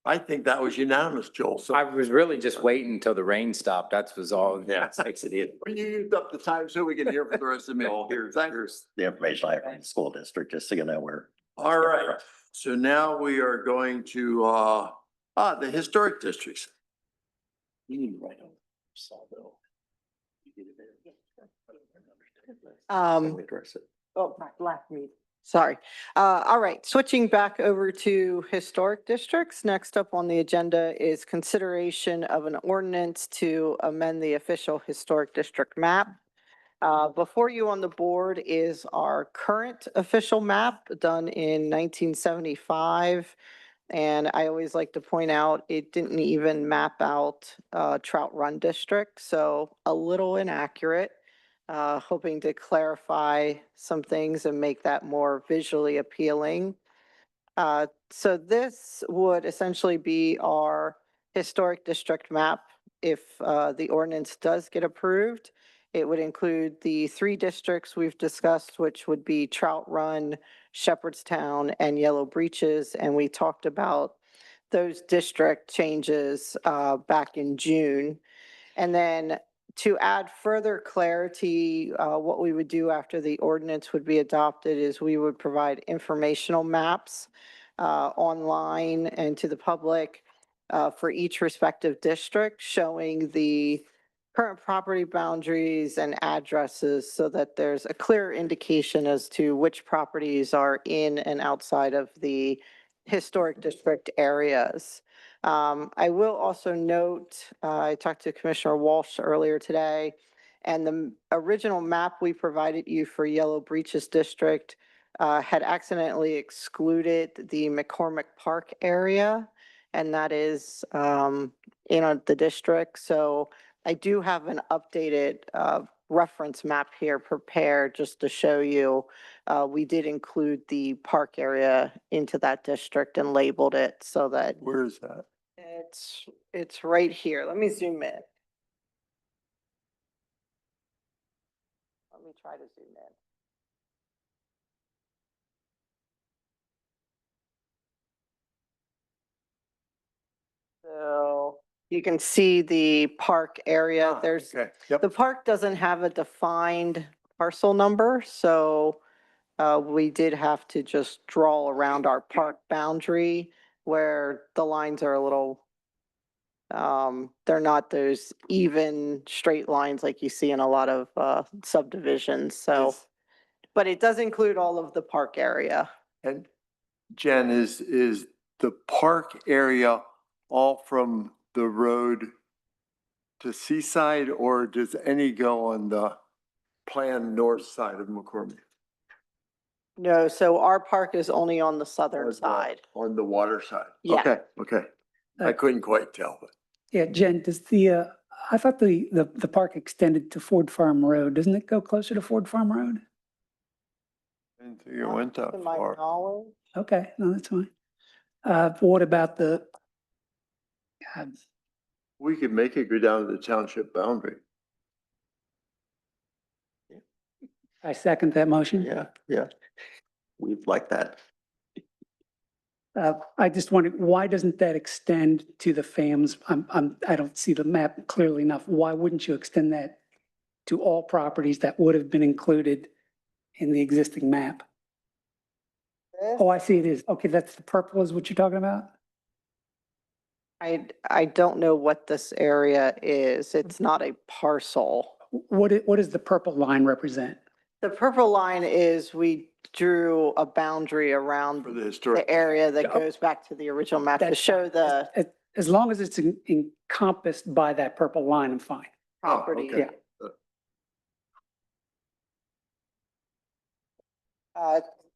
I think that was unanimous, Joel. So I was really just waiting until the rain stopped. That was all. Yeah, makes it easy. when you used up the time so we can hear from the rest of the Well, meeting. here's the information I have from the school district, just so you know where. All right, so now we are going to, the historic districts. You need to write on. Address it. Oh, last meeting. Sorry. All right, switching back over to historic districts. Next up on the agenda is consideration of an ordinance to amend the official historic district map. Before you on the board is our current official map done in 1975. And I always like to point out, it didn't even map out Trout Run District, so a little inaccurate. Hoping to clarify some things and make that more visually appealing. So this would essentially be our historic district map. If the ordinance does get approved, it would include the 3 districts we've discussed, which would be Trout Run, Shepherdstown, and Yellow Breeches. And we talked about those district changes back in June. And then to add further clarity, what we would do after the ordinance would be adopted is we would provide informational maps online and to the public for each respective district, showing the current property boundaries and addresses so that there's a clear indication as to which properties are in and outside of the historic district areas. I will also note, I talked to Commissioner Walsh earlier today, and the original map we provided you for Yellow Breeches District had accidentally excluded the McCormick Park area, and that is in the district. So I do have an updated reference map here prepared just to show you. We did include the park area into that district and labeled it so that Where is that? it's right here. Let me zoom in. Let me try to zoom in. So you can see the park area. There's Okay, yep. the park doesn't have a defined parcel number, so we did have to just draw around our park boundary where the lines are a little, they're not those even straight lines like you see in a lot of subdivisions, so. Is- But it does include all of the park area. And Jen, is the park area all from the road to Seaside, or does any go on the planned north side of McCormick? No, so our park is only on the southern side. On the water side? Yeah. Okay, okay. I couldn't quite tell, but Yeah, Jen, does the I thought the park extended to Ford Farm Road. Doesn't it go closer to Ford Farm Road? And you went that To my far. knowledge. Okay, no, that's fine. What about the, God, We could make it go down to the township boundary. I second that motion. Yeah, yeah. We'd like that. I just wondered, why doesn't that extend to the FAMs? I don't see the map clearly enough. Why wouldn't you extend that to all properties that would have been included in the existing map? Oh, I see it is. Okay, that's the purple is what you're talking about? I don't know what this area is. It's not a parcel. What does the purple line represent? The purple line is we drew a boundary around For the historic. the area that Oh. goes back to the original map to That's show fine. the As long as it's encompassed by that purple line, I'm fine. property. okay.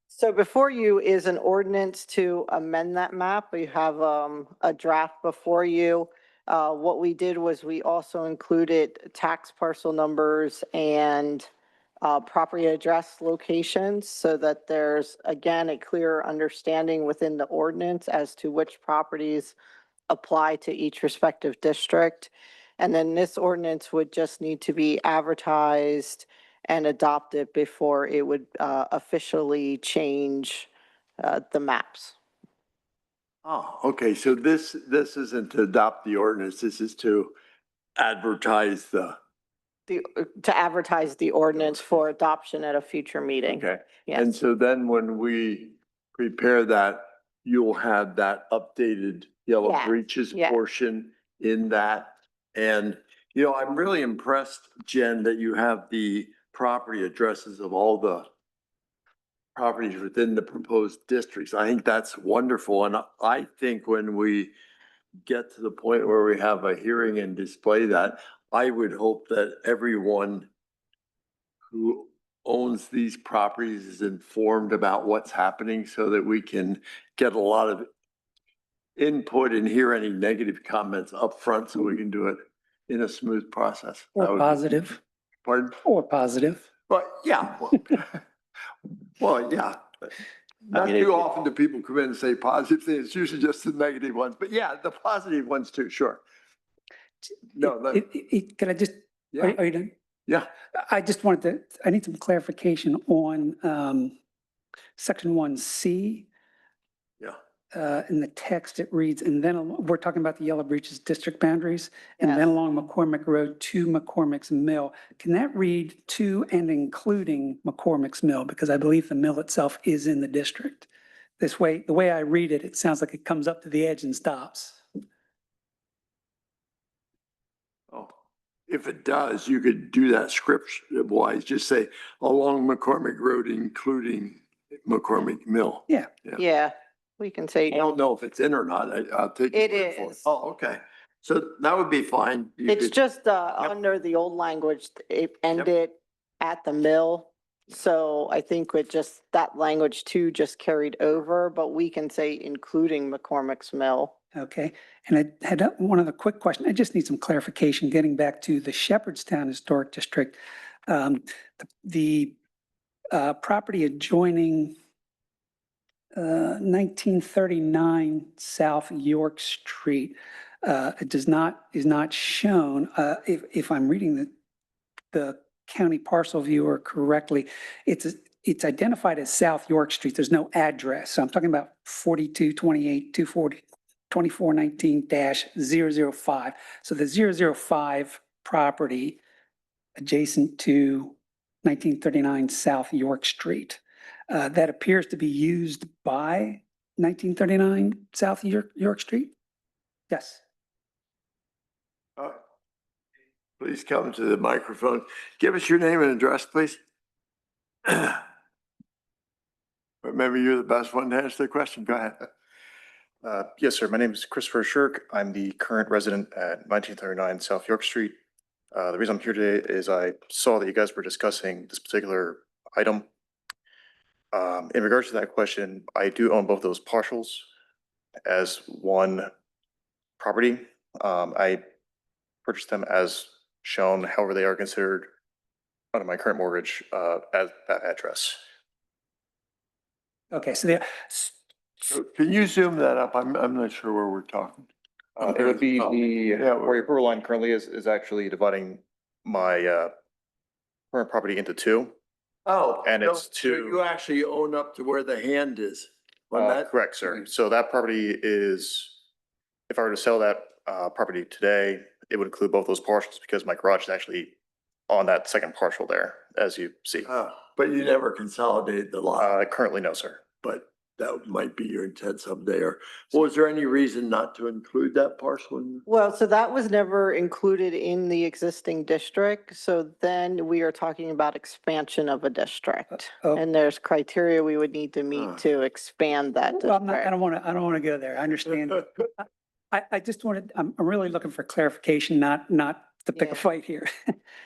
So before you is an ordinance to amend that map. We have a draft before you. What we did was we also included tax parcel numbers and property address locations so that there's, again, a clear understanding within the ordinance as to which properties apply to each respective district. And then this ordinance would just need to be advertised and adopted before it would officially change the maps. Oh, okay, so this isn't to adopt the ordinance, this is to advertise the, To advertise the ordinance for adoption at a future meeting. okay. And Yes, so then when we prepare that, you'll have that updated yellow Yeah, breaches yeah. portion in that. And, I'm really impressed, Jen, that you have the property addresses of all the properties within the proposed districts. I think that's wonderful. And I think when we get to the point where we have a hearing and display that, I would hope that everyone who owns these properties is informed about what's happening so that we can get a lot of input and hear any negative comments up front so we can do it in a smooth process. That Or would be- positive, Pardon? or positive. But yeah. Well, yeah. Not mean, too often do people come in and say positive things. It's usually just the negative ones, but yeah, the positive ones too, sure. No, Can I just, yeah, are you done? yeah. I just I need some clarification on section 1C. Yeah. In the text, it reads, and then we're talking about the Yellow Breaches district boundaries, and then Yes. along McCormick Road to McCormick's Mill. Can that read to and including McCormick's Mill? Because I believe the mill itself is in the district. This way, the way I read it, it sounds like it comes up to the edge and stops. Oh, if it does, you could do that script wise, just say along McCormick Road, including McCormick Mill. Yeah. Yeah, we can say. I don't know if it's in or not. I'll take. your It word for is. Oh, okay. So that would be fine. You It's could- just under the old language, it ended at the mill. So I think with just that language too just carried over, but we can say including McCormick's Mill. Okay, and I had one other quick question. I just need some clarification, getting back to the Shepherdstown Historic District. The property adjoining 1939 South York Street, it is not shown. If I'm reading the county parcel viewer correctly, it's identified as South York Street. There's no address. So I'm talking about 4228 240 2419-005. So the 005 property adjacent to 1939 South York Street, that appears to be used by 1939 South York Street? Yes. Please come to the microphone. Give us your name and address, please. Remember, you're the best one to answer the question. Go ahead. Yes, sir. My name is Christopher Shirk. I'm the current resident at 1939 South York Street. The reason I'm here today is I saw that you guys were discussing this particular item. In regards to that question, I do own both those parcels as one property. I purchase them as shown, however they are considered under my current mortgage, at that address. Okay, so the, So can you zoom that up? I'm not sure where we're talking. It would be Oh, the, yeah, where your approval line currently is actually dividing my, current property into two. Oh. And no, it's so two- You actually own up to where the hand is. On that? Correct, sir. So that property is, if I were to sell that, property today, it would include both those parcels because my garage is actually on that second parcel there, as you see. But you never consolidated the lot, Currently, no, sir. but that might be your intent someday, or was there any reason not to include that parcel in? Well, so that was never included in the existing district. So then we are talking about expansion of a district. Oh. And there's criteria we would need to Ah. meet to expand that well, I'm not, I district. don't want to go there. I understand. I just wanted, I'm really looking for clarification, not to pick a Yeah. fight here.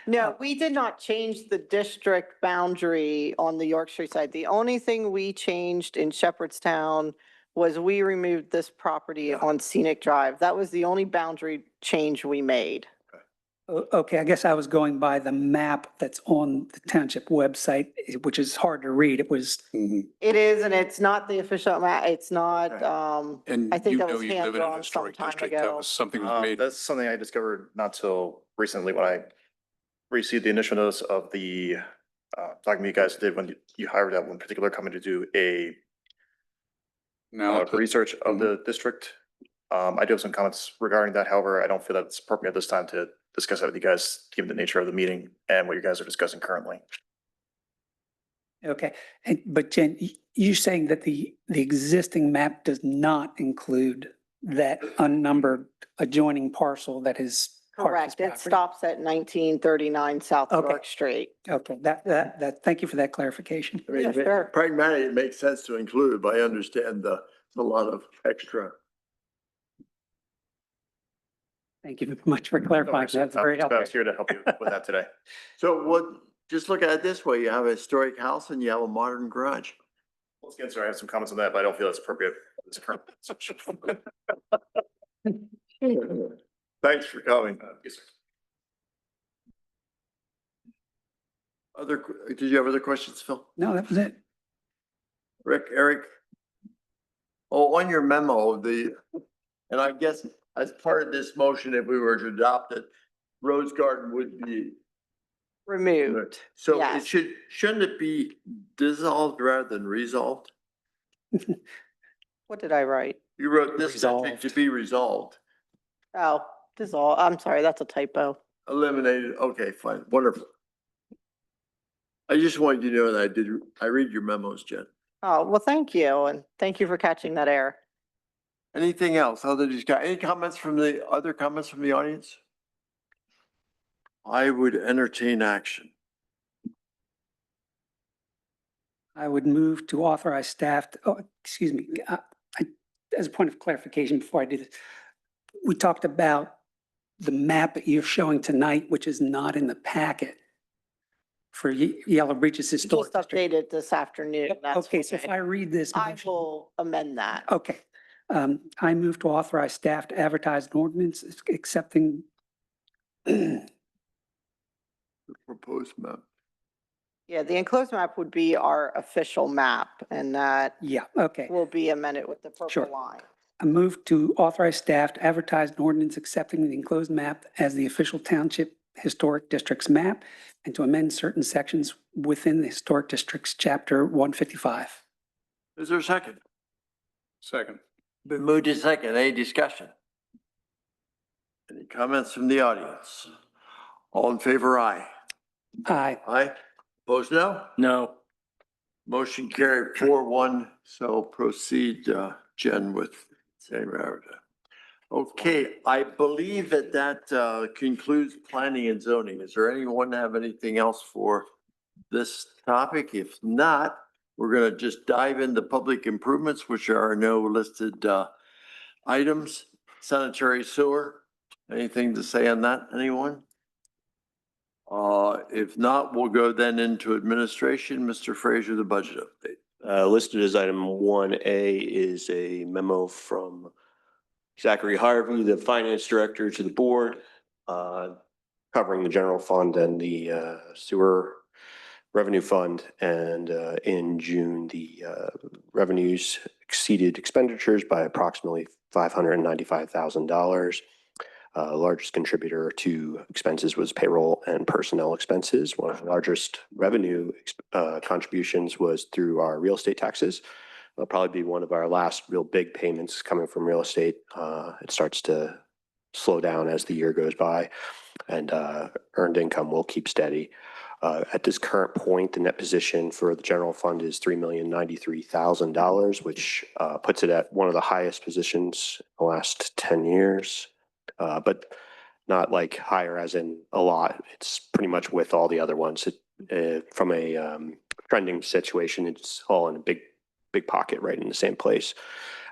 No, we did not change the district boundary on the York Street side. The only thing we changed in Shepherdstown was we removed this property on Scenic Drive. That was the only boundary change we made. Okay, I guess I was going by the map that's on the township website, which is hard to read. It was, It is, and it's not the official map. It's not, And I think you that know was you live in a hand-drawn some historic time district. That ago. was something that was made. That's something I discovered not till recently when I received the initial notice of the, document you guys did when you hired that one particular company to do a Now, research of the district. I do have some comments regarding that. However, I don't feel that it's appropriate at this time to discuss that with you guys, given the nature of the meeting and what you guys are discussing currently. okay. But Jen, you're saying that the existing map does not include that unnumbered adjoining parcel that is part of this Correct. It property? stops at 1939 South Okay. York Street. Okay, thank you for that clarification. I mean, Yeah, sure. pragmatically, it makes sense to include, but I understand a lot of extra. Thank you very much for clarifying. That's very I was helpful. here to help you with that today. So just look at it this way, you have a historic house and you have a modern garage. Once again, sir, I have some comments on that, but I don't feel it's appropriate. It's current. Thanks for coming. Yes, sir. Did you have other questions, Phil? No, that was it. Rick, Eric? Oh, on your memo, and I guess as part of this motion, if we were to adopt it, Rose Garden would be. Removed. So Yes. shouldn't it be dissolved rather than resolved? What did I write? You wrote this district Resolved. to be resolved, Oh, this is all, I'm sorry, that's a typo. eliminated. Okay, fine, wonderful. I just wanted you to know that I read your memos, Jen. Oh, well, thank you. And thank you for catching that error. Anything else? Any comments from the audience? I would entertain action. I would move to authorize staff, excuse me, as a point of clarification before I do this, we talked about the map that you're showing tonight, which is not in the packet for Yellow Breaches Just Historic District. updated this afternoon. That's Okay, so if I read this. I motion- will amend that. Okay. I move to authorize staff to advertise an ordinance accepting The proposed map. Yeah, the enclosed map would be our official map and that yeah, okay. will be amended with the Sure. purple line. I move to authorize staff to advertise an ordinance accepting the enclosed map as the official township historic district's map and to amend certain sections within the historic district's chapter 155. Is there a second? second. Been moved to second. Any discussion? Any comments from the audience? All in favor, aye. Aye. Aye. Opposed, no? No, Motion carried 4-1. So proceed, Jen, with same narrative. Okay, I believe that concludes planning and zoning. Is there anyone have anything else for this topic? If not, we're going to just dive into public improvements, which are no listed items. Sanitary sewer, anything to say on that, anyone? If not, we'll go then into administration. Mr. Fraser, the budget update. Listed as item 1A is a memo from Zachary Harvey, the finance director, to the board, covering the general fund and the sewer revenue fund. And in June, the revenues exceeded expenditures by approximately $595,000. Largest contributor to expenses was payroll and personnel expenses. One of the largest revenue contributions was through our real estate taxes. It'll probably be one of our last real big payments coming from real estate. It starts to slow down as the year goes by, and earned income will keep steady. At this current point, the net position for the general fund is $3,093,000, which puts it at one of the highest positions in the last 10 years. But not like higher as in a lot. It's pretty much with all the other ones. From a trending situation, it's all in a big pocket right in the same place.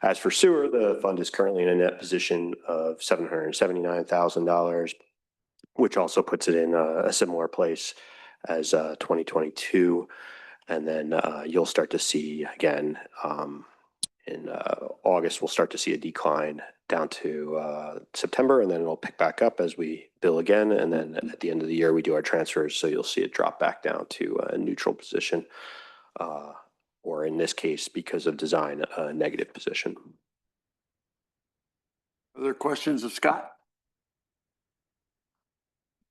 As for sewer, the fund is currently in a net position of $779,000, which also puts it in a similar place as 2022. And then you'll start to see again in August, we'll start to see a decline down to September, and then it'll pick back up as we bill again. And then at the end of the year, we do our transfers. So you'll see it drop back down to a neutral position, or in this case, because of design, a negative position. Other questions of Scott?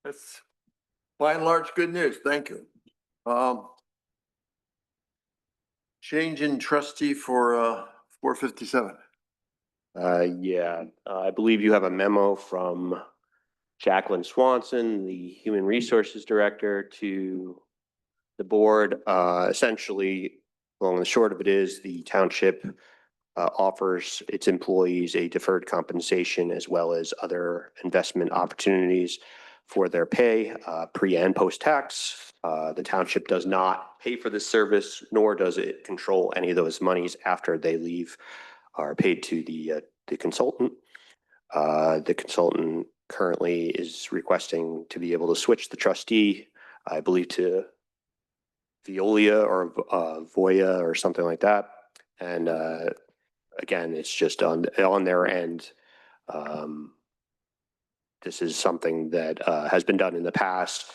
That's by and large good news. Thank you. Change in trustee for 457. Yeah, I believe you have a memo from Jacqueline Swanson, the Human Resources Director, to the board. Essentially, long and the short of it is the township offers its employees a deferred compensation as well as other investment opportunities for their pay, pre and post tax. The township does not pay for this service, nor does it control any of those monies after they leave, are paid to the consultant. The consultant currently is requesting to be able to switch the trustee, I believe, to Veolia or Voya or something like that. And again, it's just on their end. This is something that has been done in the past.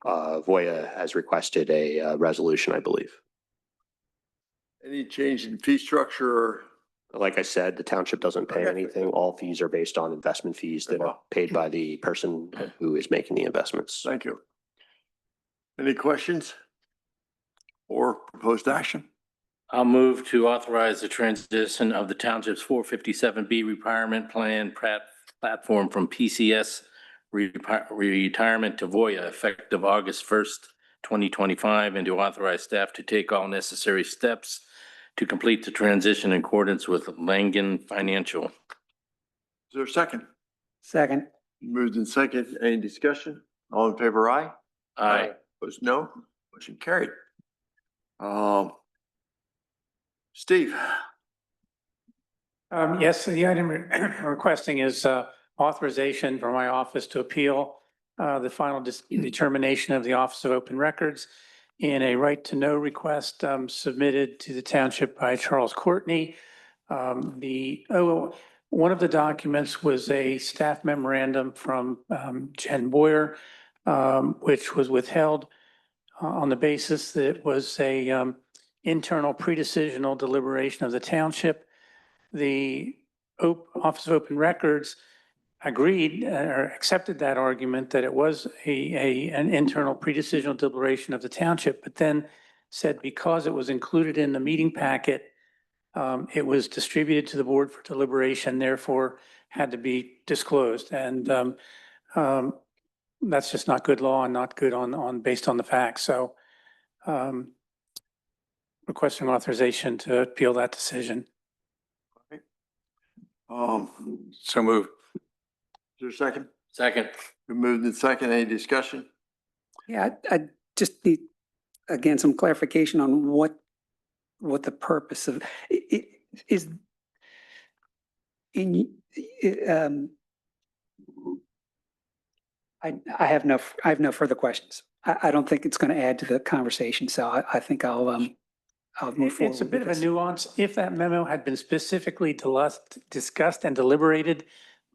Voya has requested a resolution, I believe. Any change in fee structure? Like I said, the township doesn't pay anything. All fees are based on investment fees that are paid by the person who is making the investments. Thank you. Any questions or proposed action? I'll move to authorize the transition of the township's 457B retirement plan platform from PCS retirement to Voya effective August 1st, 2025, and to authorize staff to take all necessary steps to complete the transition in accordance with Langen Financial. Is there a second? Second. Moved in second. Any discussion? All in favor, aye? Aye. Opposed, no. Motion carried. Steve. Yes, the item requesting is authorization for my office to appeal the final determination of the Office of Open Records in a right to know request submitted to the township by Charles Courtney. One of the documents was a staff memorandum from Jen Boyer, which was withheld on the basis that it was a internal pre-decisional deliberation of the township. The Office of Open Records agreed or accepted that argument that it was an internal pre-decisional deliberation of the township, but then said because it was included in the meeting packet, it was distributed to the board for deliberation, therefore had to be disclosed. And that's just not good law and not good on based on the facts. So requesting authorization to appeal that decision. So moved. Is there a second? Second. Been moved in second. Any discussion? Yeah, I just need, again, some clarification on what the purpose of it is. I have no further questions. I don't think it's going to add to the conversation, so I think I'll move forward. It's a bit of a nuance. If that memo had been specifically discussed and deliberated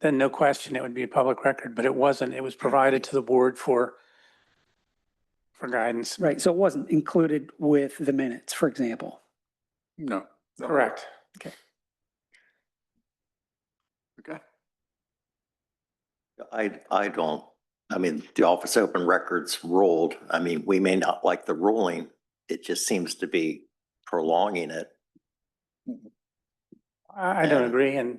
then no question, it would be a public record, but it wasn't. It was provided to the board for guidance. Right, so it wasn't included with the minutes, for example. No. Correct. Okay. I don't, I mean, the Office Open Records ruled, I mean, we may not like the ruling. It just seems to be prolonging it. I don't agree, and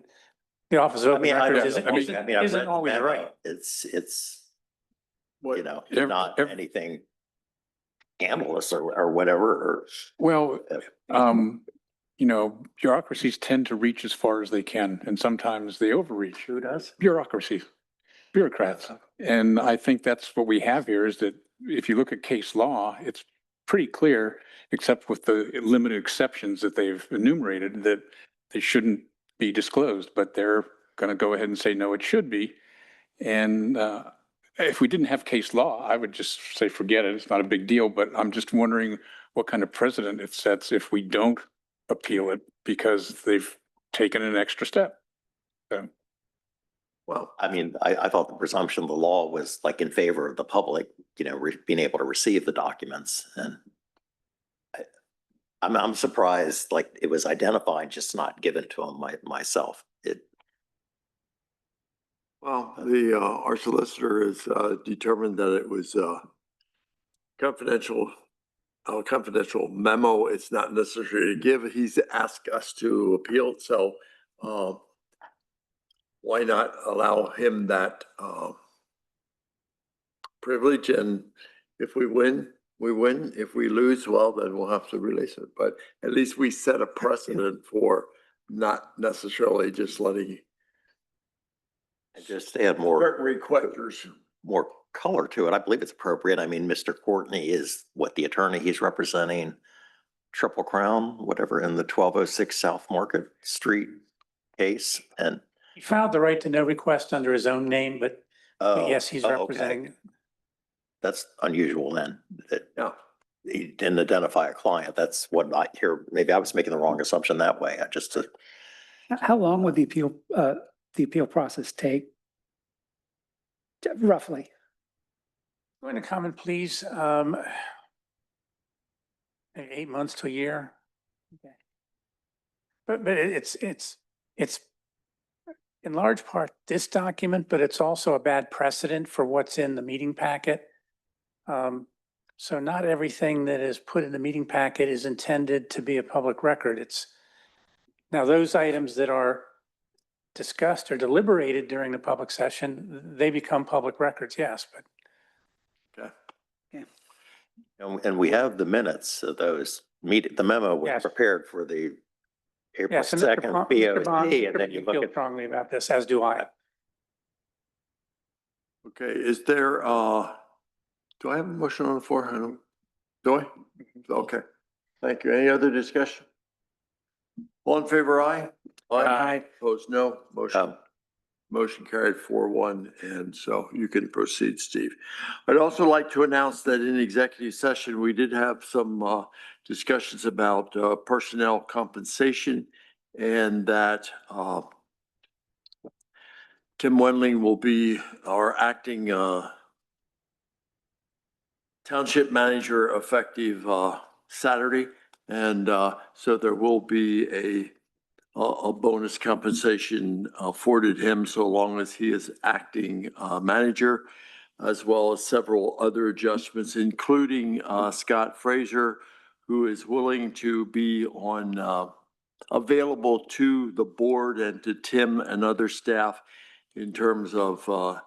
the Office of I Open mean, I Records don't, isn't, I mean, I've isn't read the always memo. right. It's, What- you know, ev- not ev- anything scandalous or whatever, or. Well, you know, bureaucracies tend to reach as far as they can, and sometimes they overreach. Who does? Bureaucracies, bureaucrats. And I think that's what we have here is that if you look at case law, it's pretty clear, except with the limited exceptions that they've enumerated, that they shouldn't be disclosed, but they're going to go ahead and say, no, it should be. And if we didn't have case law, I would just say, forget it. It's not a big deal, but I'm just wondering what kind of precedent it sets if we don't appeal it because they've taken an extra step. So. Well, I mean, I thought the presumption of the law was like in favor of the public, you know, being able to receive the documents. And I'm surprised, like it was identified, just not given to them myself. Well, our solicitor has determined that it was confidential memo. It's not necessary to give. He's asked us to appeal it, so why not allow him that privilege? And if we win, we win. If we lose, well, then we'll have to release it. But at least we set a precedent for not necessarily just letting And just add more. certain requesters. More color to it. I believe it's appropriate. I mean, Mr. Courtney is what the attorney he's representing Triple Crown, whatever, in the 1206 South Market Street case. And He filed the right to know request under his own name, but yes, he's okay. representing. That's unusual then. That Yeah. he didn't identify a client. That's what I hear. Maybe I was making the wrong assumption that way. I just, How long would the appeal process take? Roughly. Going to comment, please. Maybe 8 months to a year. Okay. But it's in large part this document, but it's also a bad precedent for what's in the meeting packet. So not everything that is put in the meeting packet is intended to be a public record. Now those items that are discussed or deliberated during the public session, they become public records, yes, but. and we have the minutes of those the memo was Yes. prepared for the April Yes, and Mr. 2nd Bond- BOC, Mr. Bond- and then you feel look at. strongly about this, as do I. Okay, is there, do I have a motion on the floor? I don't, do I? Okay, thank you. Any other discussion? All in favor, aye? Aye. Opposed, no. Motion carried 4-1, and so you can proceed, Steve. I'd also like to announce that in executive session, we did have some discussions about personnel compensation, and that Tim Wendling will be our acting township manager effective Saturday. And so there will be a bonus compensation afforded him so long as he is acting manager, as well as several other adjustments, including Scott Fraser, who is willing to be on available to the board and to Tim and other staff in terms of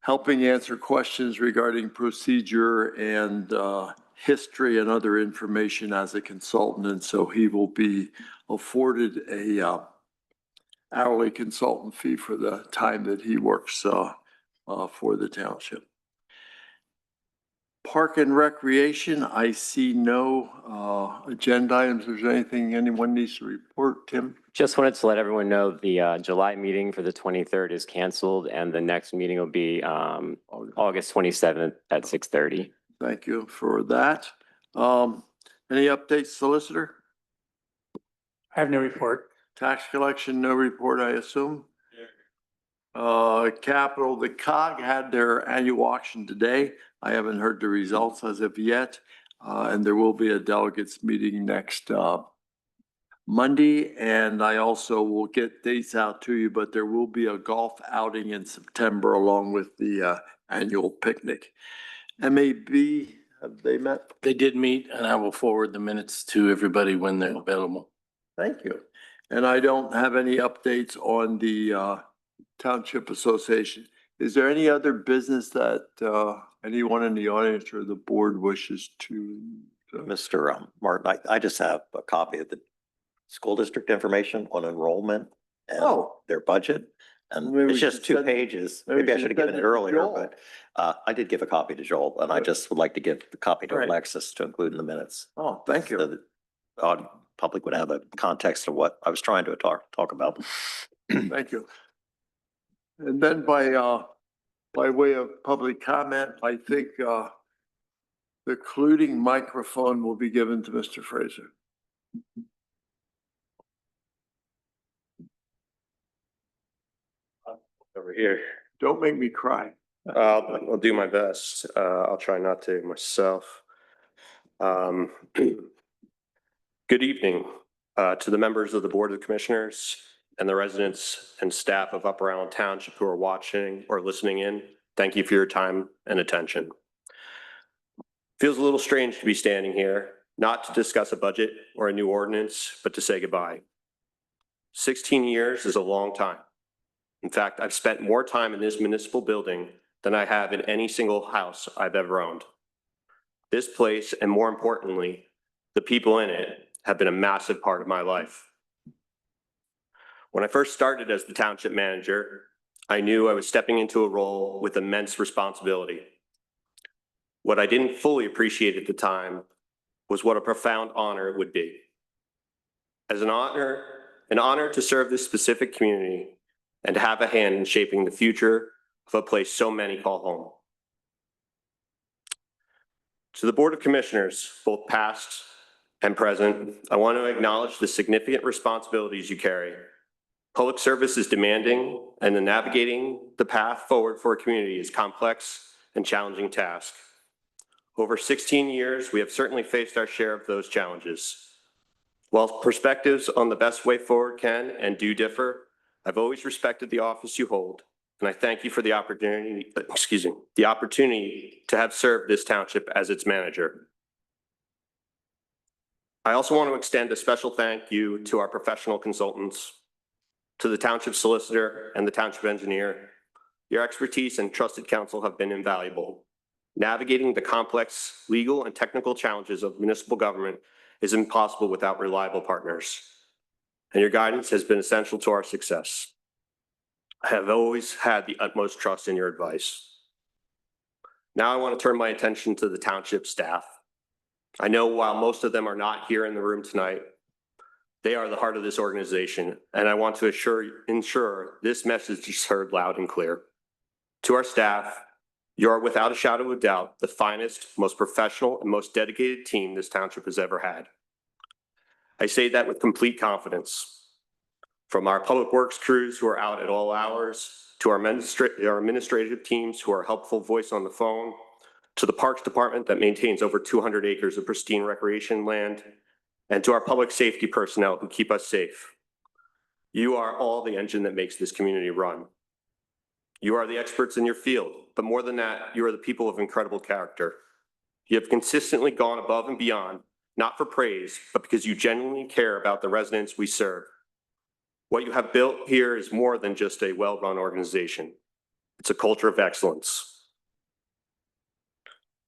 helping answer questions regarding procedure and history and other information as a consultant. And so he will be afforded a hourly consultant fee for the time that he works for the township. Park and Recreation, I see no agenda items. Is there anything anyone needs to report, Tim? Just wanted to let everyone know the July meeting for the 23rd is canceled, and the next meeting will be August 27th at 6:30. Thank you for that. Any updates, solicitor? I have no report. Tax collection, no report, I assume? Capital, the COG had their annual auction today. I haven't heard the results as of yet. And there will be a delegates meeting next Monday. And I also will get dates out to you, but there will be a golf outing in September along with the annual picnic. MAB, have they met? They did meet, and I will forward the minutes to everybody when they're available. Thank you. And I don't have any updates on the Township Association. Is there any other business that anyone in the audience or the board wishes to? Mr. Martin, I just have a copy of the school district information on enrollment and their budget. And Maybe we it's just should 2 pages. Maybe I should have given it earlier, but I did give a copy to Joel, and I just would like to give the copy to Right. Alexis to include in the minutes. Oh, thank you. So that the public would have a context of what I was trying to talk about. Thank you. And then by way of public comment, I think the concluding microphone will be given to Mr. Fraser. Over here. Don't make me cry. I'll do my best. I'll try not to myself. Good evening to the members of the Board of Commissioners and the residents and staff of Upper Island Township who are watching or listening in. Thank you for your time and attention. Feels a little strange to be standing here, not to discuss a budget or a new ordinance, but to say goodbye. 16 years is a long time. In fact, I've spent more time in this municipal building than I have in any single house I've ever owned. This place, and more importantly, the people in it, have been a massive part of my life. When I first started as the township manager, I knew I was stepping into a role with immense responsibility. What I didn't fully appreciate at the time was what a profound honor it would be. As an honor to serve this specific community and to have a hand in shaping the future of a place so many call home. To the Board of Commissioners, both past and present, I want to acknowledge the significant responsibilities you carry. Public service is demanding, and the navigating the path forward for a community is complex and challenging task. Over 16 years, we have certainly faced our share of those challenges. While perspectives on the best way forward can and do differ, I've always respected the office you hold, and I thank you for the opportunity to have served this township as its manager. I also want to extend a special thank you to our professional consultants, to the township solicitor and the township engineer. Your expertise and trusted counsel have been invaluable. Navigating the complex legal and technical challenges of municipal government is impossible without reliable partners, and your guidance has been essential to our success. I have always had the utmost trust in your advice. Now I want to turn my attention to the township staff. I know while most of them are not here in the room tonight, they are the heart of this organization, and I want to ensure this message is heard loud and clear. To our staff, you are without a shadow of doubt the finest, most professional, and most dedicated team this township has ever had. I say that with complete confidence. From our public works crews who are out at all hours, to our administrative teams who are a helpful voice on the phone, to the Parks Department that maintains over 200 acres of pristine recreation land, and to our public safety personnel who keep us safe. You are all the engine that makes this community run. You are the experts in your field, but more than that, you are the people of incredible character. You have consistently gone above and beyond, not for praise, but because you genuinely care about the residents we serve. What you have built here is more than just a well-run organization. It's a culture of excellence.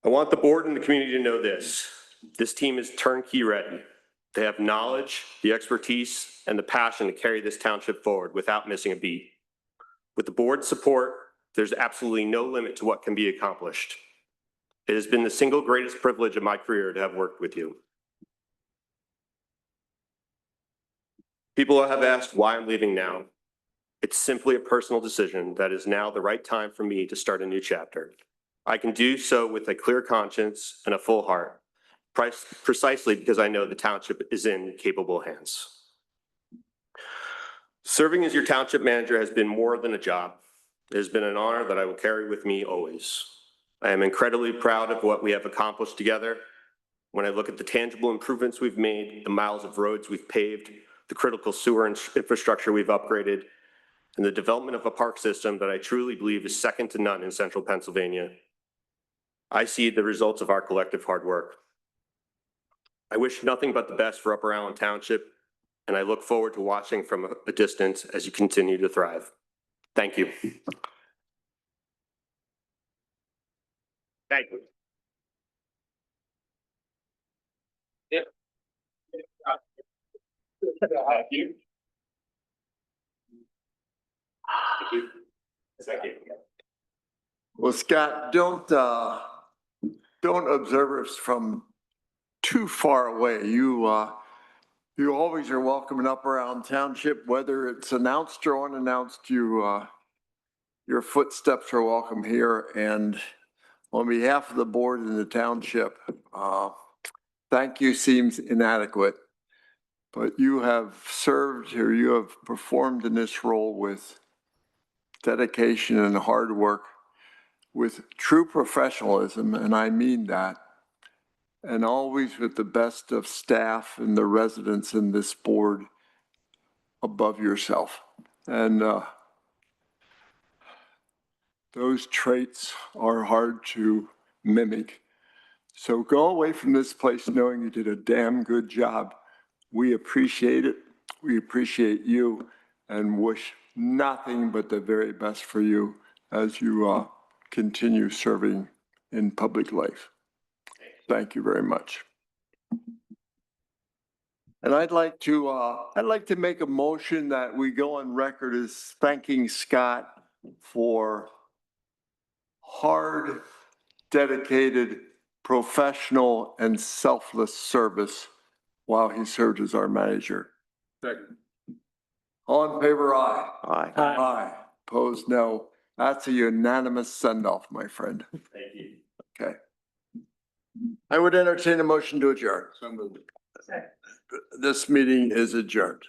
I want the board and the community to know this. This team is turnkey ready. They have knowledge, the expertise, and the passion to carry this township forward without missing a beat. With the board's support, there's absolutely no limit to what can be accomplished. It has been the single greatest privilege of my career to have worked with you. People have asked why I'm leaving now. It's simply a personal decision that is now the right time for me to start a new chapter. I can do so with a clear conscience and a full heart, precisely because I know the township is in capable hands. Serving as your township manager has been more than a job. It has been an honor that I will carry with me always. I am incredibly proud of what we have accomplished together. When I look at the tangible improvements we've made, the miles of roads we've paved, the critical sewer infrastructure we've upgraded, and the development of a park system that I truly believe is second to none in central Pennsylvania, I see the results of our collective hard work. I wish nothing but the best for Upper Allen Township, and I look forward to watching from a distance as you continue to thrive. Thank you. Thank you. Thank you. Thank you. Well, Scott, don't observe us from too far away. You always are welcome in Upper Allen Township, whether it's announced or unannounced. Your footsteps are welcome here. And on behalf of the board and the township, thank you seems inadequate, but you have served or you have performed in this role with dedication and hard work, with true professionalism, and I mean that, and always with the best of staff and the residents in this board above yourself. And those traits are hard to mimic. So go away from this place knowing you did a damn good job. We appreciate it. We appreciate you and wish nothing but the very best for you as you continue serving in public life. Thank you very much. And I'd like to make a motion that we go on record as thanking Scott for hard, dedicated, professional, and selfless service while he served as our manager. Second. All in favor, aye. Aye. Aye. Opposed, no. That's a unanimous send-off, my friend. Thank you. Okay. I would entertain a motion to adjourn. So moved. This meeting is adjourned.